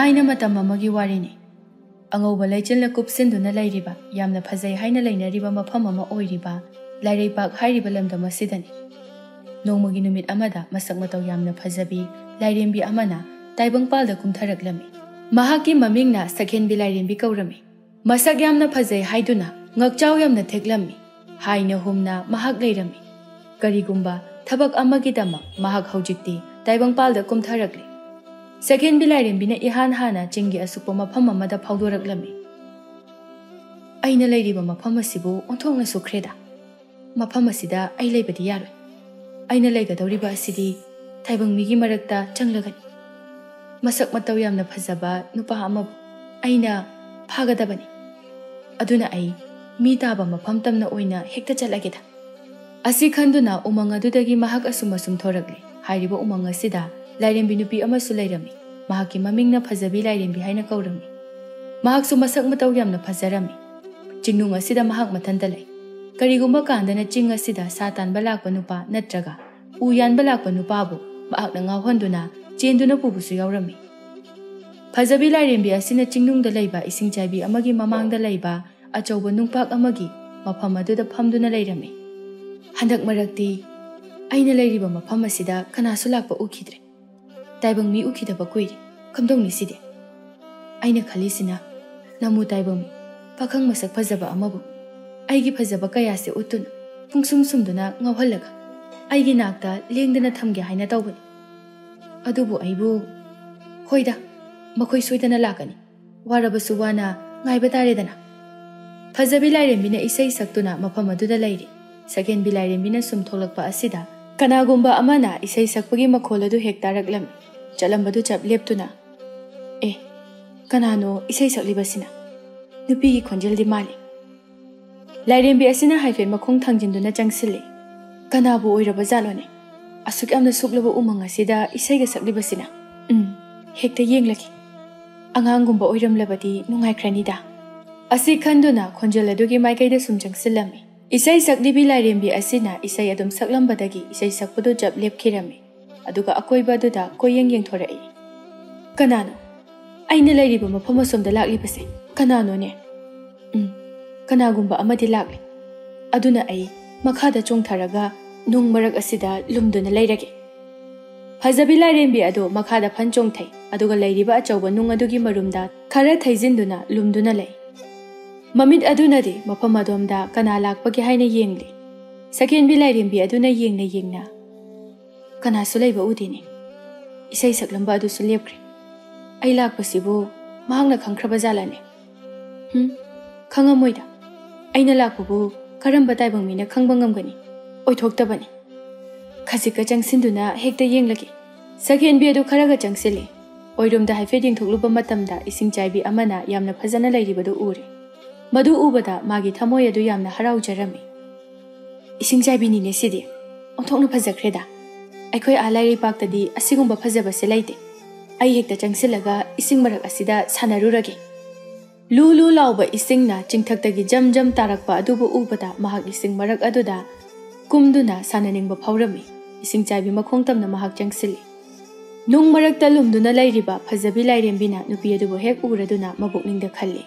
ꯊꯥꯏꯅ ꯃꯇꯝ ꯑꯃꯒꯤ ꯋꯥꯔꯤꯅꯤ ꯑꯉꯧꯕ ꯂꯩꯆꯤꯜꯅ ꯀꯨꯞꯁꯤꯟꯗꯨꯅ ꯂꯩꯔꯤꯕ ꯌꯥꯝꯅ ꯐꯖꯩ ꯍꯥꯏꯅ ꯂꯩꯅꯔꯤꯕ ꯃꯐꯝ ꯑꯃ ꯑꯣꯏꯔꯤꯕ ꯂꯥꯏꯔꯩꯄꯥꯛ ꯍꯥꯏꯔꯤꯕ ꯂꯝꯗꯝ ꯑꯁꯤꯗꯅꯤ ꯅꯣꯡꯃꯒꯤ ꯅꯨꯃꯤꯠ ꯑꯃꯗ ꯃꯁꯛ ꯃꯇꯧ ꯌꯥꯝꯅ ꯐꯖꯕꯤ ꯂꯥꯏꯔꯦꯝꯕꯤ ꯑꯃꯅ ꯇꯥꯏꯕꯪꯄꯥꯜꯗ ꯀꯨꯝꯊꯔꯛꯂꯝꯃꯤ ꯃꯍꯥꯛꯀꯤ ꯃꯃꯤꯡꯅ ꯁꯛꯍꯦꯟꯕꯤ ꯂꯥꯏꯔꯦꯝꯕꯤ ꯀꯧꯔꯝꯃꯤ ꯃꯁꯛ ꯌꯥꯝꯅ ꯐꯖꯩ ꯍꯥꯏꯗꯨꯅ ꯉꯛꯆꯥꯎ ꯌꯥꯝꯅ ꯊꯦꯛꯂꯝꯃꯤ ꯍꯥꯏꯅ ꯍꯨꯝꯅ ꯃꯍꯥꯛ ꯂꯩꯔꯝꯃꯤ ꯀꯔꯤꯒꯨꯝꯕ ꯊꯕꯛ ꯑꯃꯒꯤꯗꯃꯛ ꯃꯍꯥꯛ ꯍꯧꯖꯤꯛꯇꯤ ꯇꯥꯏꯕꯪꯄꯥꯜꯗ ꯀꯨꯝꯊꯔꯛꯂꯤ ꯁꯛꯍꯦꯟꯕꯤ ꯂꯥꯏꯔꯦꯝꯕꯤꯅ ꯏꯍꯥꯟ ꯍꯥꯟꯅ ꯆꯤꯡꯒꯤ ꯑꯁꯨꯛꯄ ꯃꯐꯝ ꯑꯃꯗ ꯐꯥꯎꯗꯣꯔꯛꯂꯝꯃꯤ ꯑꯩꯅ ꯂꯩꯔꯤꯕ ꯃꯐꯝ ꯑꯁꯤꯕꯨ ꯑꯣꯟꯊꯣꯛꯅ ꯁꯨꯈ꯭ꯔꯦꯗ ꯃꯐꯝ ꯑꯁꯤꯗ ꯑꯩ ꯂꯩꯕꯗꯤ ꯌꯥꯔꯣꯏ ꯑꯩꯅ ꯂꯩꯒꯗꯧꯔꯤꯕ ꯑꯁꯤꯗꯤ ꯇꯥꯏꯕꯪ ꯃꯤꯒꯤ ꯃꯔꯛꯇ ꯆꯪꯂꯒꯅꯤ ꯃꯁꯛ ꯃꯇꯧ ꯌꯥꯝꯅ ꯐꯖꯕ ꯅꯨꯄꯥ ꯑꯃꯕꯨ ꯑꯩꯅ ꯐꯥꯒꯗꯕꯅꯤ ꯑꯗꯨꯅ ꯑꯩ ꯃꯤ ꯇꯥꯕ ꯃꯐꯝ ꯇꯝꯅ ꯑꯣꯏꯅ ꯍꯦꯛꯇ ꯆꯠꯂꯒꯦꯗ ꯑꯁꯤ ꯈꯟꯗꯨꯅ ꯎꯃꯪ ꯑꯗꯨꯗꯒꯤ ꯃꯍꯥꯛ ꯑꯁꯨꯝ ꯊꯣꯔꯛꯂꯤ ꯍꯥꯏꯔꯤꯕ ꯎꯃꯪ ꯑꯁꯤꯗ ꯂꯥꯏꯔꯦꯝꯕꯤ ꯅꯨꯄꯤ ꯑꯃꯁꯨ ꯂꯩꯔꯝꯃꯤ ꯃꯍꯥꯛꯀꯤ ꯃꯃꯤꯡꯅ ꯐꯖꯕꯤ ꯂꯥꯏꯔꯦꯝꯕꯤ ꯍꯥꯏꯅ ꯀꯧꯔꯝꯃꯤ ꯃꯍꯥꯛꯁꯨ ꯃꯁꯛ ꯃꯇꯧ ꯌꯥꯝꯅ ꯐꯖꯔꯝꯃꯤ ꯆꯤꯡꯅꯨꯡ ꯑꯁꯤꯗ ꯃꯍꯥꯛ ꯃꯊꯟꯇ ꯂꯩ ꯀꯔꯤꯒꯨꯝꯕ ꯀꯥꯟꯗꯅ ꯆꯤꯡ ꯑꯁꯤꯗ ꯁꯥ ꯇꯥꯟꯕ ꯂꯥꯛꯄ ꯅꯨꯄꯥ ꯅꯠꯇ꯭ꯔꯒ ꯎ ꯌꯥꯟꯕ ꯂꯥꯛꯄ ꯅꯨꯄꯥꯕꯨ ꯃꯍꯥꯛꯅ ꯉꯥꯎꯍꯟꯗꯨꯅ ꯆꯦꯟꯗꯨꯅ ꯄꯨꯕꯁꯨ ꯌꯥꯎꯔꯝꯃꯤ ꯐꯖꯕꯤ ꯂꯥꯏꯔꯦꯝꯕꯤ ꯑꯁꯤꯅ ꯆꯤꯡꯅꯨꯡꯗ ꯂꯩꯕ ꯏꯁꯤꯡꯆꯥꯏꯕꯤ ꯑꯃꯒꯤ ꯃꯃꯥꯡꯗ ꯂꯩꯕ ꯑꯆꯧꯕ ꯅꯨꯡꯄꯥꯛ ꯑꯃꯒꯤ ꯃꯐꯝ ꯑꯗꯨꯗ ꯐꯝꯗꯨꯅ ꯂꯩꯔꯝꯃꯤ ꯍꯟꯗꯛ ꯃꯔꯛꯇꯤ ꯑꯩꯅ ꯂꯩꯔꯤꯕ ꯃꯐꯝ ꯑꯁꯤꯗ ꯀꯅꯥꯁꯨ ꯂꯥꯛꯄ ꯎꯈꯤꯗ꯭ꯔꯦ ꯇꯥꯏꯕꯪ ꯃꯤ ꯎꯈꯤꯗꯕ ꯀꯨꯏꯔꯦ ꯀꯝꯗꯧꯅꯤ ꯁꯤꯗꯤ ꯑꯩꯅ ꯈꯜꯂꯤꯁꯤꯅ ꯅꯃꯨ ꯇꯥꯏꯕꯪ ꯄꯥꯈꯪ ꯃꯁꯛ ꯐꯖꯕ ꯑꯃꯕꯨ ꯑꯩꯒꯤ ꯐꯖꯕ ꯀꯌꯥꯁꯦ ꯎꯠꯇꯨꯅ ꯄꯨꯡꯁꯨꯝ ꯁꯨꯝꯗꯨꯅ ꯉꯥꯎꯍꯜꯂꯒ ꯑꯩꯒꯤ ꯅꯥꯛꯇ ꯂꯦꯡꯗꯅ ꯊꯝꯒꯦ ꯍꯥꯏꯅ ꯇꯧꯕꯅꯤ ꯑꯗꯨꯕꯨ ꯑꯩꯕꯨ ꯍꯣꯏꯗ ꯃꯈꯣꯏ ꯁꯣꯏꯗꯅ ꯂꯥꯛꯀꯅꯤ ꯋꯥꯔꯕꯁꯨ ꯋꯥꯅ ꯉꯥꯏꯕ ꯇꯥꯔꯦꯗꯅ ꯐꯖꯕꯤ ꯂꯥꯏꯔꯦꯝꯕꯤꯅ ꯏꯁꯩ ꯁꯛꯇꯨꯅ ꯃꯐꯝ ꯑꯗꯨꯗ ꯂꯩꯔꯤ ꯁꯛꯍꯦꯟꯕꯤ ꯂꯥꯏꯔꯦꯝꯕꯤꯅ ꯁꯨꯝ ꯊꯣꯛꯂꯛꯄ ꯑꯁꯤꯗ ꯀꯅꯥꯒꯨꯝꯕ ꯑꯃꯅ ꯏꯁꯩ ꯁꯛꯄꯒꯤ ꯃꯈꯣꯜ ꯑꯗꯨ ꯍꯦꯛ ꯇꯥꯔꯛꯂꯝꯃꯤ ꯆꯠꯂꯝꯕꯗꯨ ꯆꯞ ꯂꯦꯞꯇꯨꯅ ꯀꯅꯥꯅꯣ ꯏꯁꯩ ꯁꯛꯂꯤꯕꯁꯤꯅ ꯅꯨꯄꯤꯒꯤ ꯈꯣꯟꯖꯦꯜꯗꯤ ꯃꯥꯜꯂꯤ ꯂꯥꯏꯔꯦꯝꯕꯤ ꯑꯁꯤꯅ ꯍꯥꯏꯐꯦꯠ ꯃꯈꯣꯡ ꯊꯥꯡꯖꯤꯟꯗꯨꯅ ꯆꯪꯁꯤꯜꯂꯤ ꯀꯅꯥꯕꯨ ꯑꯣꯏꯔꯕꯖꯥꯠꯅꯣꯅꯦ ꯑꯁꯨꯛ ꯌꯥꯝꯅ ꯁꯨꯛꯂꯕ ꯎꯃꯪ ꯑꯁꯤꯗ ꯏꯁꯩꯒ ꯁꯛꯂꯤꯕꯁꯤꯅ ꯍꯦꯛꯇ ꯌꯦꯡꯂꯒꯦ ꯑꯉꯥꯡꯒꯨꯝꯕ ꯑꯣꯏꯔꯝꯂꯕꯗꯤ ꯅꯨꯡꯉꯥꯏꯈ꯭ꯔꯅꯤꯗ ꯑꯁꯤ ꯈꯟꯗꯨꯅ ꯈꯣꯟꯖꯦꯜ ꯑꯗꯨꯒꯤ ꯃꯥꯏꯀꯩꯗ ꯁꯨꯝ ꯆꯪꯁꯤꯜꯂꯝꯃꯤ ꯏꯁꯩ ꯁꯛꯂꯤꯕꯤ ꯂꯥꯏꯔꯦꯝꯕꯤ ꯑꯁꯤꯅ ꯏꯁꯩ ꯑꯗꯨꯝ ꯁꯛꯂꯝꯕꯗꯒꯤ ꯏꯁꯩ ꯁꯛꯄꯗꯨ ꯆꯞ ꯂꯦꯞꯈꯤꯔꯝꯃꯤ ꯑꯗꯨꯒ ꯑꯀꯣꯏꯕ ꯑꯗꯨꯗ ꯀꯣꯏꯌꯦꯡ ꯌꯦꯡꯊꯣꯔꯛꯏ ꯀꯅꯥꯅꯣ ꯑꯩꯅ ꯂꯩꯔꯤꯕ ꯃꯐꯝ ꯑꯁꯣꯝꯗ ꯂꯥꯛꯂꯤꯕꯁꯦ ꯀꯅꯥꯅꯣꯅꯦ ꯀꯅꯥꯒꯨꯝꯕ ꯑꯃꯗꯤ ꯂꯥꯛꯂꯤ ꯑꯗꯨꯅ ꯑꯩ ꯃꯈꯥꯗ ꯆꯣꯡꯊꯔꯒ ꯅꯨꯡ ꯃꯔꯛ ꯑꯁꯤꯗ ꯂꯨꯝꯗꯨꯅ ꯂꯩꯔꯒꯦ ꯐꯖꯕꯤ ꯂꯥꯏꯔꯦꯝꯕꯤ ꯑꯗꯨ ꯃꯈꯥꯗ ꯐꯟ ꯆꯣꯡꯊꯩ ꯑꯗꯨꯒ ꯂꯩꯔꯤꯕ ꯑꯆꯧꯕ ꯅꯨꯡ ꯑꯗꯨꯒꯤ ꯃꯔꯨꯝꯗ ꯈꯔ ꯊꯩꯖꯤꯟꯗꯨꯅ ꯂꯨꯝꯗꯨꯅ ꯂꯩ ꯃꯃꯤꯠ ꯑꯗꯨꯅꯗꯤ ꯃꯐꯝ ꯑꯗꯣꯝꯗ ꯀꯅꯥ ꯂꯥꯛꯄꯒꯦ ꯍꯥꯏꯅ ꯌꯦꯡꯂꯤ ꯁꯛꯍꯦꯟꯕꯤ ꯂꯥꯏꯔꯦꯝꯕꯤ ꯑꯗꯨꯅ ꯌꯦꯡꯅ ꯀꯅꯥꯁꯨ ꯂꯩꯕ ꯎꯗꯦꯅꯦ ꯏꯁꯩ ꯁꯛꯂꯝꯕ ꯑꯗꯨꯁꯨ ꯂꯦꯞꯈ꯭ꯔꯦ ꯑꯩ ꯂꯥꯛꯄꯁꯤꯕꯨ ꯃꯍꯥꯛꯅ ꯈꯪꯈ꯭ꯔꯕ ꯖꯥꯠꯂꯅꯦ ꯈꯪꯉꯝꯃꯣꯏꯗ ꯑꯩꯅ ꯂꯥꯛꯄꯕꯨ ꯀꯔꯝꯕ ꯇꯥꯏꯕꯪ ꯃꯤꯅ ꯈꯪꯕ ꯉꯝꯒꯅꯤ ꯑꯣꯏꯊꯣꯛꯇꯕꯅꯤ ꯈꯖꯤꯛꯀ ꯆꯪꯁꯤꯟꯗꯨꯅ ꯍꯦꯛꯇ ꯌꯦꯡꯂꯒꯦ ꯁꯛꯍꯦꯟꯕꯤ ꯑꯗꯨ ꯈꯔꯒ ꯆꯪꯁꯤꯜꯂꯤ ꯑꯣꯏꯔꯣꯝꯗ ꯍꯥꯏꯐꯦꯠ ꯌꯦꯡꯊꯣꯛꯂꯨꯕ ꯃꯇꯝꯗ ꯏꯁꯤꯡꯆꯥꯏꯕꯤ ꯑꯃꯅ ꯌꯥꯝꯅ ꯐꯖꯅ ꯂꯩꯔꯤꯕꯗꯨ ꯎꯔꯦ ꯃꯗꯨ ꯎꯕꯗ ꯃꯥꯒꯤ ꯊꯃꯣꯏ ꯑꯗꯨ ꯌꯥꯝꯅ ꯍꯔꯥꯎꯖꯔꯝꯃꯤ ꯏꯁꯤꯡꯆꯥꯏꯕꯤꯅꯤꯅꯦ ꯁꯤꯗꯤ ꯑꯣꯟꯊꯣꯛꯅ ꯐꯖꯈ꯭ꯔꯦꯗ ꯑꯩꯈꯣꯏ ꯂꯥꯏꯔꯩꯄꯥꯛꯇꯗꯤ ꯑꯁꯤꯒꯨꯝꯕ ꯐꯖꯕꯁꯦ ꯂꯩꯇꯦ ꯑꯩ ꯍꯦꯛꯇ ꯆꯪꯁꯤꯜꯂꯒ ꯏꯁꯤꯡ ꯃꯔꯛ ꯑꯁꯤꯗ ꯁꯥꯟꯅꯔꯨꯔꯒꯦ ꯂꯨ ꯂꯨ ꯂꯥꯎꯕ ꯏꯁꯤꯡꯅ ꯆꯤꯡꯊꯛꯇꯒꯤ ꯖꯝ ꯖꯝ ꯇꯥꯔꯛꯄ ꯑꯗꯨꯕꯨ ꯎꯕꯗ ꯃꯍꯥꯛ ꯏꯁꯤꯡ ꯃꯔꯛ ꯑꯗꯨꯗ ꯀꯨꯝꯗꯨꯅ ꯁꯥꯟꯅꯅꯤꯡꯕ ꯐꯥꯎꯔꯝꯃꯤ ꯏꯁꯤꯡꯆꯥꯏꯕꯤ ꯃꯈꯣꯡ ꯇꯝꯅ ꯃꯍꯥꯛ ꯆꯪꯁꯤꯜꯂꯤ ꯅꯨꯡ ꯃꯔꯛꯇ ꯂꯨꯝꯗꯨꯅ ꯂꯩꯔꯤꯕ ꯐꯖꯕꯤ ꯂꯥꯏꯔꯦꯝꯕꯤꯅ ꯅꯨꯄꯤ ꯑꯗꯨꯕꯨ ꯍꯦꯛ ꯎꯔꯗꯨꯅ ꯃꯕꯨꯛꯅꯤꯡꯗ ꯈꯜꯂꯤ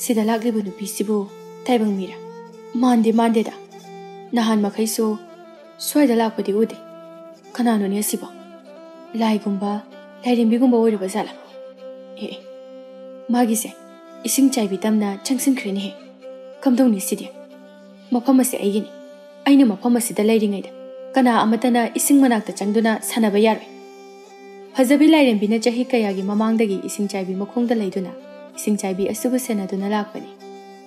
ꯁꯤꯗ ꯂꯥꯛꯂꯤꯕ ꯅꯨꯄꯤꯁꯤꯕꯨ ꯇꯥꯏꯕꯪ ꯃꯤꯔꯥ ꯃꯥꯟꯗꯦꯗ ꯅꯍꯥꯟ ꯃꯈꯩꯁꯨ ꯁ꯭ꯋꯥꯏꯗ ꯂꯥꯛꯄꯗꯤ ꯎꯗꯦ ꯀꯅꯥꯅꯣꯅꯦ ꯑꯁꯤꯕꯣ ꯂꯥꯏꯒꯨꯝꯕ ꯂꯥꯏꯔꯦꯝꯕꯤꯒꯨꯝꯕ ꯑꯣꯏꯔꯕ ꯖꯥꯠꯂꯥ ꯃꯥꯒꯤꯁꯦ ꯏꯁꯤꯡꯆꯥꯏꯕꯤ ꯇꯝꯅ ꯆꯪꯁꯤꯟꯈ꯭ꯔꯦꯅꯦꯍꯦ ꯀꯝꯗꯧꯅꯤ ꯁꯤꯗꯤ ꯃꯐꯝ ꯑꯁꯤ ꯑꯩꯒꯤꯅꯤ ꯑꯩꯅ ꯃꯐꯝ ꯑꯁꯤꯗ ꯂꯩꯔꯤꯉꯩꯗ ꯀꯅꯥ ꯑꯃꯠꯇꯅ ꯏꯁꯤꯡ ꯃꯅꯥꯛꯇ ꯆꯪꯗꯨꯅ ꯁꯥꯟꯅꯕ ꯌꯥꯔꯣꯏ ꯐꯖꯕꯤ ꯂꯥꯏꯔꯦꯝꯕꯤꯅ ꯆꯍꯤ ꯀꯌꯥꯒꯤ ꯃꯃꯥꯡꯗꯒꯤ ꯏꯁꯤꯡꯆꯥꯏꯕꯤ ꯃꯈꯣꯡꯗ ꯂꯩꯗꯨꯅ ꯏꯁꯤꯡꯆꯥꯏꯕꯤ ꯑꯁꯤꯕꯨ ꯁꯦꯟꯅꯗꯨꯅ ꯂꯥꯛꯄꯅꯤ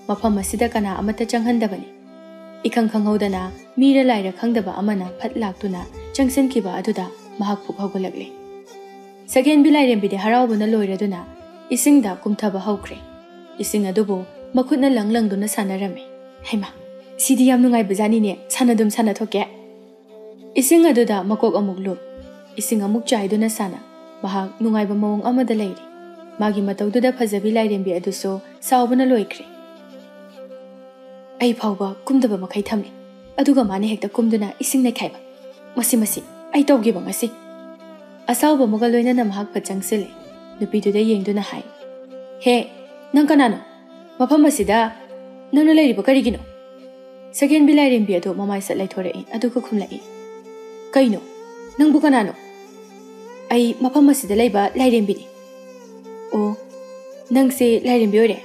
ꯃꯐꯝ ꯑꯁꯤꯗ ꯀꯅꯥ ꯑꯃꯠꯇ ꯆꯪꯍꯟꯗꯕꯅꯤ इखंग खंगौदना मीरा लाइरा खंगदबा अमना फट लाक्तुना चंगसिनखिबा अदुदा महक पुक हौगलगले सगेन बिलाइरेंबिदे हराउबना लोइरदुना इसिंगदा कुमथबा हौख्रे इसिंग अदुबो मखुतना लंगलंगदुना सानरमे हेमा सिदि याम नुंगाइ बजानिने सानदुम सानथोके इसिंग अदुदा मकोक अमुक लु इसिंग अमुक चाइदुना साना महक नुंगाइबा मवंग अमदा लेइरि मागी मतौदुदा फजबि लाइरेंबि अदुसो साउबना लोइख्रे आई फाउबा कुमदबा मखै थमि अदुगा माने हेक्ता कुमदुना इसिंग नै खाइबा मसी आई तौगिबा ngasi असाउबा मगा लोइना महक पचंगसिले ꯅꯨꯄꯤꯗꯨꯗ ꯌꯦꯡꯗꯨꯅ ꯍꯥꯏ, "ꯍꯦ, ꯅꯪ ꯀꯅꯥꯅꯣ? ꯃꯐꯝ ꯑꯁꯤꯗ ꯅꯪꯅ ꯂꯩꯔꯤꯕ ꯀꯔꯤꯒꯤꯅꯣ?" ꯁꯛꯍꯦꯟꯕꯤ ꯂꯥꯏꯔꯦꯝꯕꯤ ꯑꯗꯨ ꯃꯃꯥꯏ ꯁꯠ ꯂꯩꯊꯣꯔꯛꯏ ꯑꯗꯨꯒ ꯈꯨꯝꯂꯛꯏ, "ꯀꯩꯅꯣ? ꯅꯪꯕꯨ ꯀꯅꯥꯅꯣ?" "ꯑꯩ ꯃꯐꯝ ꯑꯁꯤꯗ ꯂꯩꯕ ꯂꯥꯏꯔꯦꯝꯕꯤꯅꯤ." "ꯑꯣ, ꯅꯪꯁꯦ ꯂꯥꯏꯔꯦꯝꯕꯤ ꯑꯣꯏꯔꯦ?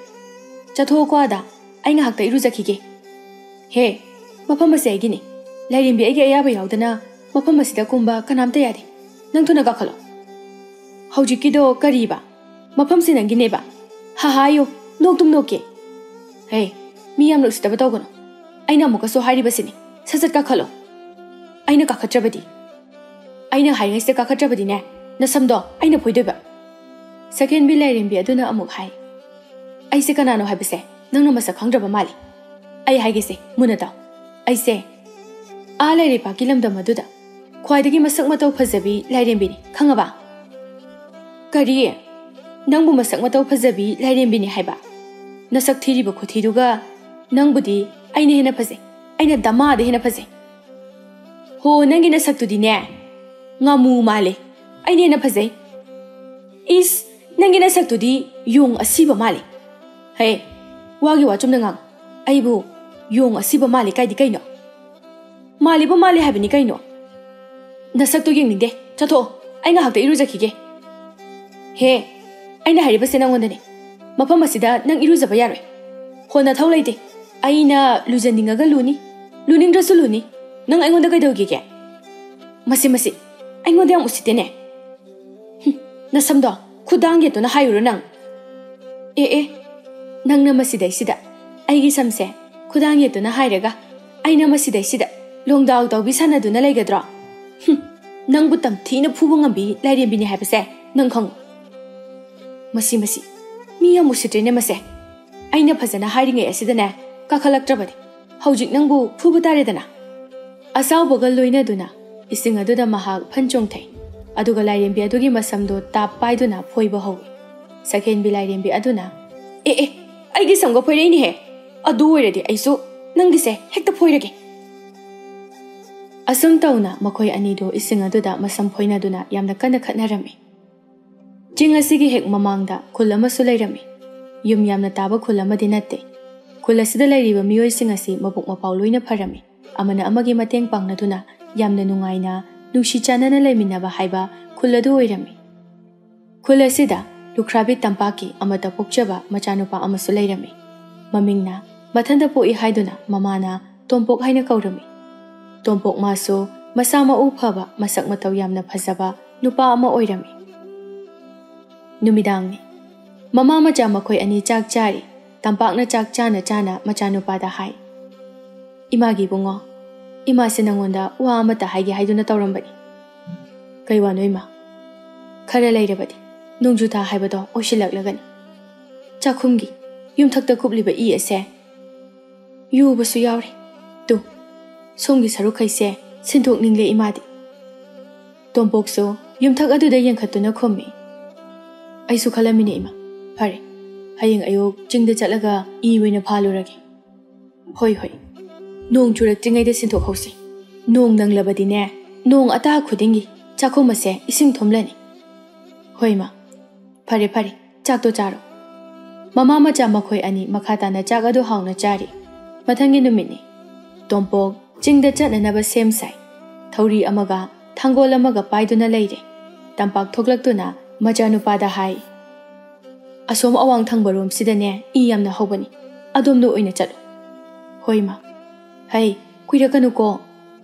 ꯆꯠꯊꯣꯛꯑꯣꯀꯣ ꯑꯗ, ꯑꯩ ꯉꯥꯏꯍꯥꯛꯇ ꯏꯔꯨꯖꯈꯤꯒꯦ." "ꯍꯦ, ꯃꯐꯝ ꯑꯁꯤ ꯑꯩꯒꯤꯅꯤ. ꯂꯥꯏꯔꯦꯝꯕꯤ ꯑꯩꯒꯤ ꯑꯌꯥꯕ ꯌꯥꯎꯗꯅ ꯃꯐꯝ ꯑꯁꯤꯗ ꯀꯨꯝꯕ ꯀꯅꯥꯝꯇ ꯌꯥꯗꯦ. ꯅꯪ ꯊꯨꯅ ꯀꯥꯈꯠꯂꯣ." "ꯍꯧꯖꯤꯛꯀꯤꯗꯣ ꯀꯔꯤꯕ? ꯃꯐꯝꯁꯤ ꯅꯪꯒꯤꯅꯦꯕ? ꯍꯥꯏꯌꯣ, ꯅꯣꯛꯇꯨꯝ ꯅꯣꯛꯀꯦ." "ꯍꯦ, ꯃꯤ ꯌꯥꯝꯅ ꯎꯁꯤꯠꯇꯕ ꯇꯧꯒꯅꯨ. ꯑꯩꯅ ꯑꯃꯨꯛꯀꯁꯨ ꯍꯥꯏꯔꯤꯕꯁꯤꯅꯤ, ꯁꯠ-ꯁꯠ ꯀꯥꯈꯠꯂꯣ." "ꯑꯩꯅ ꯀꯥꯈꯠꯇ꯭ꯔꯕꯗꯤ? ꯑꯩꯅ ꯍꯥꯏꯔꯤꯉꯩꯁꯤꯗ ꯀꯥꯈꯠꯇ꯭ꯔꯕꯗꯤꯅꯦ, ꯅꯁꯝꯗꯣ ꯑꯩꯅ ꯐꯣꯏꯗꯣꯏꯕ." ꯁꯛꯍꯦꯟꯕꯤ ꯂꯥꯏꯔꯦꯝꯕꯤ ꯑꯗꯨꯅ ꯑꯃꯨꯛ ꯍꯥꯏ, "ꯑꯩꯁꯦ ꯀꯅꯥꯅꯣ ꯍꯥꯏꯕꯁꯦ ꯅꯪꯅ ꯃꯁꯛ ꯈꯪꯗ꯭ꯔꯕ ꯃꯥꯜꯂꯤ. ꯑꯩ ꯍꯥꯏꯒꯦꯁꯦ, ꯃꯨꯟꯅ ꯇꯥꯎ. ꯑꯩꯁꯦ ꯂꯩꯔꯩꯄꯥꯛꯀꯤ ꯂꯝꯗꯝ ꯑꯗꯨꯗ ꯈ꯭ꯋꯥꯏꯗꯒꯤ ꯃꯁꯛ ꯃꯇꯧ ꯐꯖꯕꯤ ꯂꯥꯏꯔꯦꯝꯕꯤꯅꯤ, ꯈꯪꯉꯕ?" "ꯀꯔꯤ? ꯅꯪꯕꯨ ꯃꯁꯛ ꯃꯇꯧ ꯐꯖꯕꯤ ꯂꯥꯏꯔꯦꯝꯕꯤꯅꯤ ꯍꯥꯏꯕ? ꯅꯁꯛ ꯊꯤꯔꯤꯕ ꯈꯨꯊꯤꯗꯨꯒ ꯅꯪꯕꯨꯗꯤ ꯑꯩꯅ ꯍꯦꯟꯅ ꯐꯖꯩ. ꯑꯩꯅ ꯗꯃꯥꯗ ꯍꯦꯟꯅ ꯐꯖꯩ." "ꯍꯣ, ꯅꯪꯒꯤ ꯅꯁꯛꯇꯨꯗꯤꯅꯦ ꯉꯥꯃꯨ ꯃꯥꯜꯂꯦ. ꯑꯩꯅ ꯍꯦꯟꯅ ꯐꯖꯩ." "ꯏꯁ, ꯅꯪꯒꯤ ꯅꯁꯛꯇꯨꯗꯤ ꯌꯣꯡ ꯑꯁꯤꯕ ꯃꯥꯜꯂꯦ." "ꯍꯦ, ꯋꯥꯒꯤ ꯋꯥ ꯆꯨꯝꯅ ꯉꯥꯡꯉꯨ. ꯑꯩꯕꯨ ꯌꯣꯡ ꯑꯁꯤꯕ ꯃꯥꯜꯂꯦ ꯀꯥꯏꯗꯤ ꯀꯩꯅꯣ? ꯃꯥꯜꯂꯤꯕ ꯃꯥꯜꯂꯦ ꯍꯥꯏꯕꯅꯤ ꯀꯩꯅꯣ." "ꯅꯁꯛꯇꯨ ꯌꯦꯡꯅꯤꯡꯗꯦ. ꯆꯠꯊꯣꯛꯑꯣ, ꯑꯩ ꯉꯥꯏꯍꯥꯛꯇ ꯏꯔꯨꯖꯈꯤꯒꯦ." "ꯍꯦ, ꯑꯩꯅ ꯍꯥꯏꯔꯤꯕꯁꯦ ꯅꯪꯉꯣꯟꯗꯅꯦ. ꯃꯐꯝ ꯑꯁꯤꯗ ꯅꯪ ꯏꯔꯨꯖꯕ ꯌꯥꯔꯣꯏ. ꯍꯣ, ꯅꯊꯧ ꯂꯩꯇꯦ. ꯑꯩꯅ ꯂꯨꯖꯅꯤꯡꯉꯒ ꯂꯨꯅꯤ, ꯂꯨꯅꯤꯡꯗ꯭ꯔꯁꯨ ꯂꯨꯅꯤ. ꯅꯪ ꯑꯩꯉꯣꯟꯗ ꯀꯩꯗꯧꯒꯤꯒꯦ?" "ꯃꯁꯤ ꯑꯩꯉꯣꯟꯗ ꯌꯥꯝ ꯎꯁꯤꯠꯇꯦꯅꯦ." "ꯅꯁꯝꯗꯣ ꯈꯨꯗꯥꯡ ꯌꯦꯠꯇꯨꯅ ꯍꯥꯏꯌꯨꯔꯣ ꯅꯪ?" "ꯑꯦ, ꯅꯪꯅ ꯃꯁꯤꯗꯩꯁꯤꯗ ꯑꯩꯒꯤ ꯁꯝꯁꯦ ꯈꯨꯗꯥꯡ ꯌꯦꯠꯇꯨꯅ ꯍꯥꯏꯔꯒ ꯑꯩꯅ ꯃꯁꯤꯗꯩꯁꯤꯗ ꯂꯣꯡꯗꯥꯎ ꯇꯧꯕꯤ ꯁꯥꯟꯅꯗꯨꯅ ꯂꯩꯒꯗ꯭ꯔꯣ? ꯅꯪꯕꯨ ꯇꯝꯊꯤꯅ ꯐꯨꯕ ꯉꯝꯕꯤ ꯂꯥꯏꯔꯦꯝꯕꯤꯅꯤ ꯍꯥꯏꯕꯁꯦ ꯅꯪ ꯈꯪꯉꯨ." ꯃꯁꯤ ꯃꯤ ꯌꯥꯝ ꯎꯁꯤꯠꯇ꯭ꯔꯦꯅꯦ ꯃꯁꯦ. ꯑꯩꯅ ꯐꯖꯅ ꯍꯥꯏꯔꯤꯉꯩ ꯑꯁꯤꯗꯅꯦ ꯀꯥꯈꯠꯂꯛꯇ꯭ꯔꯕꯗꯤ ꯍꯧꯖꯤꯛ ꯅꯪꯕꯨ ꯐꯨꯕ ꯇꯥꯔꯦꯗꯅ." ꯑꯁꯥꯎꯕꯒ ꯂꯣꯏꯅꯗꯨꯅ ꯏꯁꯤꯡ ꯑꯗꯨꯗ ꯃꯍꯥꯛ ꯐꯟ ꯆꯣꯡꯊꯩ, ꯑꯗꯨꯒ ꯂꯥꯏꯔꯦꯝꯕꯤ ꯑꯗꯨꯒꯤ ꯃꯁꯝꯗꯨ ꯇꯥꯞ ꯄꯥꯏꯗꯨꯅ ꯐꯣꯏꯕ ꯍꯧꯏ꯫ ꯁꯛꯍꯦꯟꯕꯤ ꯂꯥꯏꯔꯦꯝꯕꯤ ꯑꯗꯨꯅ, "ꯑꯦ, ꯑꯩꯒꯤ ꯁꯝꯒ ꯐꯣꯏꯔꯛꯏꯅꯦꯍꯦ. ꯑꯗꯨ ꯑꯣꯏꯔꯗꯤ ꯑꯩꯁꯨ ꯅꯪꯒꯤꯁꯦ ꯍꯦꯛꯇ ꯐꯣꯏꯔꯒꯦ." ꯑꯁꯨꯝ ꯇꯧꯅ ꯃꯈꯣꯏ ꯑꯅꯤꯗꯨ ꯏꯁꯤꯡ ꯑꯗꯨꯗ ꯃꯁꯝ ꯐꯣꯏꯅꯗꯨꯅ ꯌꯥꯝꯅ ꯀꯟꯅ ꯈꯠꯅꯔꯝꯃꯤ꯫ ꯆꯤꯡ ꯑꯁꯤꯒꯤ ꯍꯦꯛ ꯃꯃꯥꯡꯗ ꯈꯨꯜ ꯑꯃꯁꯨ ꯂꯩꯔꯝꯃꯤ. ꯌꯨꯝ ꯌꯥꯝꯅ ꯇꯥꯕ ꯈꯨꯜ ꯑꯃꯗꯤ ꯅꯠꯇꯦ. ꯈꯨꯜ ꯑꯁꯤꯗ ꯂꯩꯔꯤꯕ ꯃꯤꯑꯣꯏꯁꯤꯡ ꯑꯁꯤ ꯃꯕꯨꯛ ꯃꯄꯥꯎ ꯂꯣꯏꯅ ꯐꯔꯝꯃꯤ. ꯑꯃꯅ ꯑꯃꯒꯤ ꯃꯇꯦꯡ ꯄꯥꯡꯅꯗꯨꯅ ꯌꯥꯝꯅ ꯅꯨꯡꯉꯥꯏꯅ ꯅꯨꯡꯁꯤ ꯆꯥꯟꯅꯅ ꯂꯩꯃꯤꯟꯅꯕ ꯍꯥꯏꯕ ꯈꯨꯜ ꯑꯗꯨ ꯑꯣꯏꯔꯝꯃꯤ꯫ ꯈꯨꯜ ꯑꯁꯤꯗ ꯂꯨꯈ꯭ꯔꯥꯕꯤ ꯇꯝꯄꯥꯛꯀꯤ ꯑꯃꯠꯇ ꯄꯣꯛꯆꯕ ꯃꯆꯥꯅꯨꯄꯥ ꯑꯃꯁꯨ ꯂꯩꯔꯝꯃꯤ꯫ ꯃꯃꯤꯡꯅ ꯃꯊꯟꯇ ꯄꯣꯛꯏ ꯍꯥꯏꯗꯨꯅ ꯃꯃꯥꯅ ꯇꯣꯝꯄꯣꯛ ꯍꯥꯏꯅ ꯀꯧꯔꯝꯃꯤ꯫ ꯇꯣꯝꯄꯣꯛ ꯃꯥꯁꯨ ꯃꯁꯥ ꯃꯎ ꯐꯕ, ꯃꯁꯛ ꯃꯇꯧ ꯌꯥꯝꯅ ꯐꯖꯕ ꯅꯨꯄꯥ ꯑꯃ ꯑꯣꯏꯔꯝꯃꯤ꯫ ꯅꯨꯃꯤꯗꯥꯡꯅꯤ. ꯃꯃꯥ ꯃꯆꯥ ꯃꯈꯣꯏ ꯑꯅꯤ ꯆꯥꯛ ꯆꯥꯔꯤ. ꯇꯝꯄꯥꯛꯅ ꯆꯥꯛ ꯆꯥꯅ ꯃꯆꯥꯅꯨꯄꯥꯗ ꯍꯥꯏ, "ꯏꯃꯥꯒꯤ ꯏꯕꯨꯡꯉꯣ, ꯏꯃꯥꯁꯦ ꯅꯪꯉꯣꯟꯗ ꯋꯥ ꯑꯃꯠꯇ ꯍꯥꯏꯒꯦ ꯍꯥꯏꯗꯨꯅ ꯇꯧꯔꯝꯕꯅꯤ." "ꯀꯩ ꯋꯥꯅꯣ ꯏꯃꯥ?" "ꯈꯔ ꯂꯩꯔꯕꯗꯤ ꯅꯣꯡꯖꯨꯊꯥ ꯍꯥꯏꯕꯗꯣ ꯑꯣꯏꯁꯤꯜꯂꯛꯂꯒꯅꯤ. ꯆꯥꯛꯈꯨꯝꯒꯤ ꯌꯨꯝꯊꯛꯇ ꯀꯨꯞꯂꯤꯕ ꯏ ꯑꯁꯦ ꯌꯨꯕꯁꯨ ꯌꯥꯎꯔꯤ. ꯇꯨ, ꯁꯣꯝꯒꯤ ꯁꯔꯨꯛꯈꯩꯁꯦ ꯁꯤꯟꯗꯣꯛꯅꯤꯡꯂꯦ ꯏꯃꯥꯗꯤ." ꯇꯣꯝꯄꯣꯛꯁꯨ ꯌꯨꯝꯊꯛ ꯑꯗꯨꯗ ꯌꯦꯡꯈꯠꯇꯨꯅ ꯈꯨꯝꯃꯤ, "ꯑꯩꯁꯨ ꯈꯜꯂꯝꯃꯤꯅꯦ ꯏꯃꯥ. ꯐꯔꯦ, ꯍꯌꯦꯡ ꯑꯌꯨꯛ ꯆꯤꯡꯗ ꯆꯠꯂꯒ ꯏ ꯑꯣꯏꯅ ꯐꯥꯜꯂꯨꯔꯒꯦ." "ꯍꯣꯏ, ꯅꯣꯡ ꯆꯨꯔꯛꯇ꯭ꯔꯤꯉꯩꯗ ꯁꯤꯟꯊꯣꯛꯍꯧꯁꯤ. ꯅꯣꯡ ꯅꯪꯂꯕꯗꯤꯅꯦ, ꯅꯣꯡ ꯑꯇꯥ ꯈꯨꯗꯤꯡꯒꯤ ꯆꯥꯛꯈꯨꯝ ꯑꯁꯦ ꯏꯁꯤꯡ ꯊꯨꯝꯂꯅꯤ." "ꯍꯣꯏ ꯏꯃꯥ." "ꯐꯔꯦ, ꯆꯥꯛꯇꯣ ꯆꯥꯔꯣ." ꯃꯃꯥ ꯃꯆꯥ ꯃꯈꯣꯏ ꯑꯅꯤ ꯃꯈꯥ ꯇꯥꯅ ꯆꯥꯛ ꯑꯗꯨ ꯍꯥꯎꯅ ꯆꯥꯔꯤ꯫ ꯃꯊꯪꯒꯤ ꯅꯨꯃꯤꯠꯅꯤ. ꯇꯣꯝꯄꯣꯛ ꯆꯤꯡꯗ ꯆꯠꯅꯅꯕ ꯁꯦꯝ ꯁꯥꯏ. ꯊꯧꯔꯤ ꯑꯃꯒ ꯊꯥꯡꯒꯣꯜ ꯑꯃꯒ ꯄꯥꯏꯗꯨꯅ ꯂꯩꯔꯦ. ꯇꯝꯄꯥꯛ ꯊꯣꯛꯂꯛꯇꯨꯅ ꯃꯆꯥꯅꯨꯄꯥꯗ ꯍꯥꯏ, "ꯑꯁꯣꯝ ꯑꯋꯥꯡ ꯊꯪꯕꯔꯣꯝꯁꯤꯗꯅꯦ ꯏ ꯌꯥꯝꯅ ꯍꯧꯕꯅꯤ. ꯑꯗꯣꯝꯗ ꯑꯣꯏꯅ ꯆꯠꯂꯨ." "ꯍꯣꯏ ꯃꯥ." "ꯍꯩ, ꯀꯨꯏꯔꯛꯀꯅꯨꯀꯣ."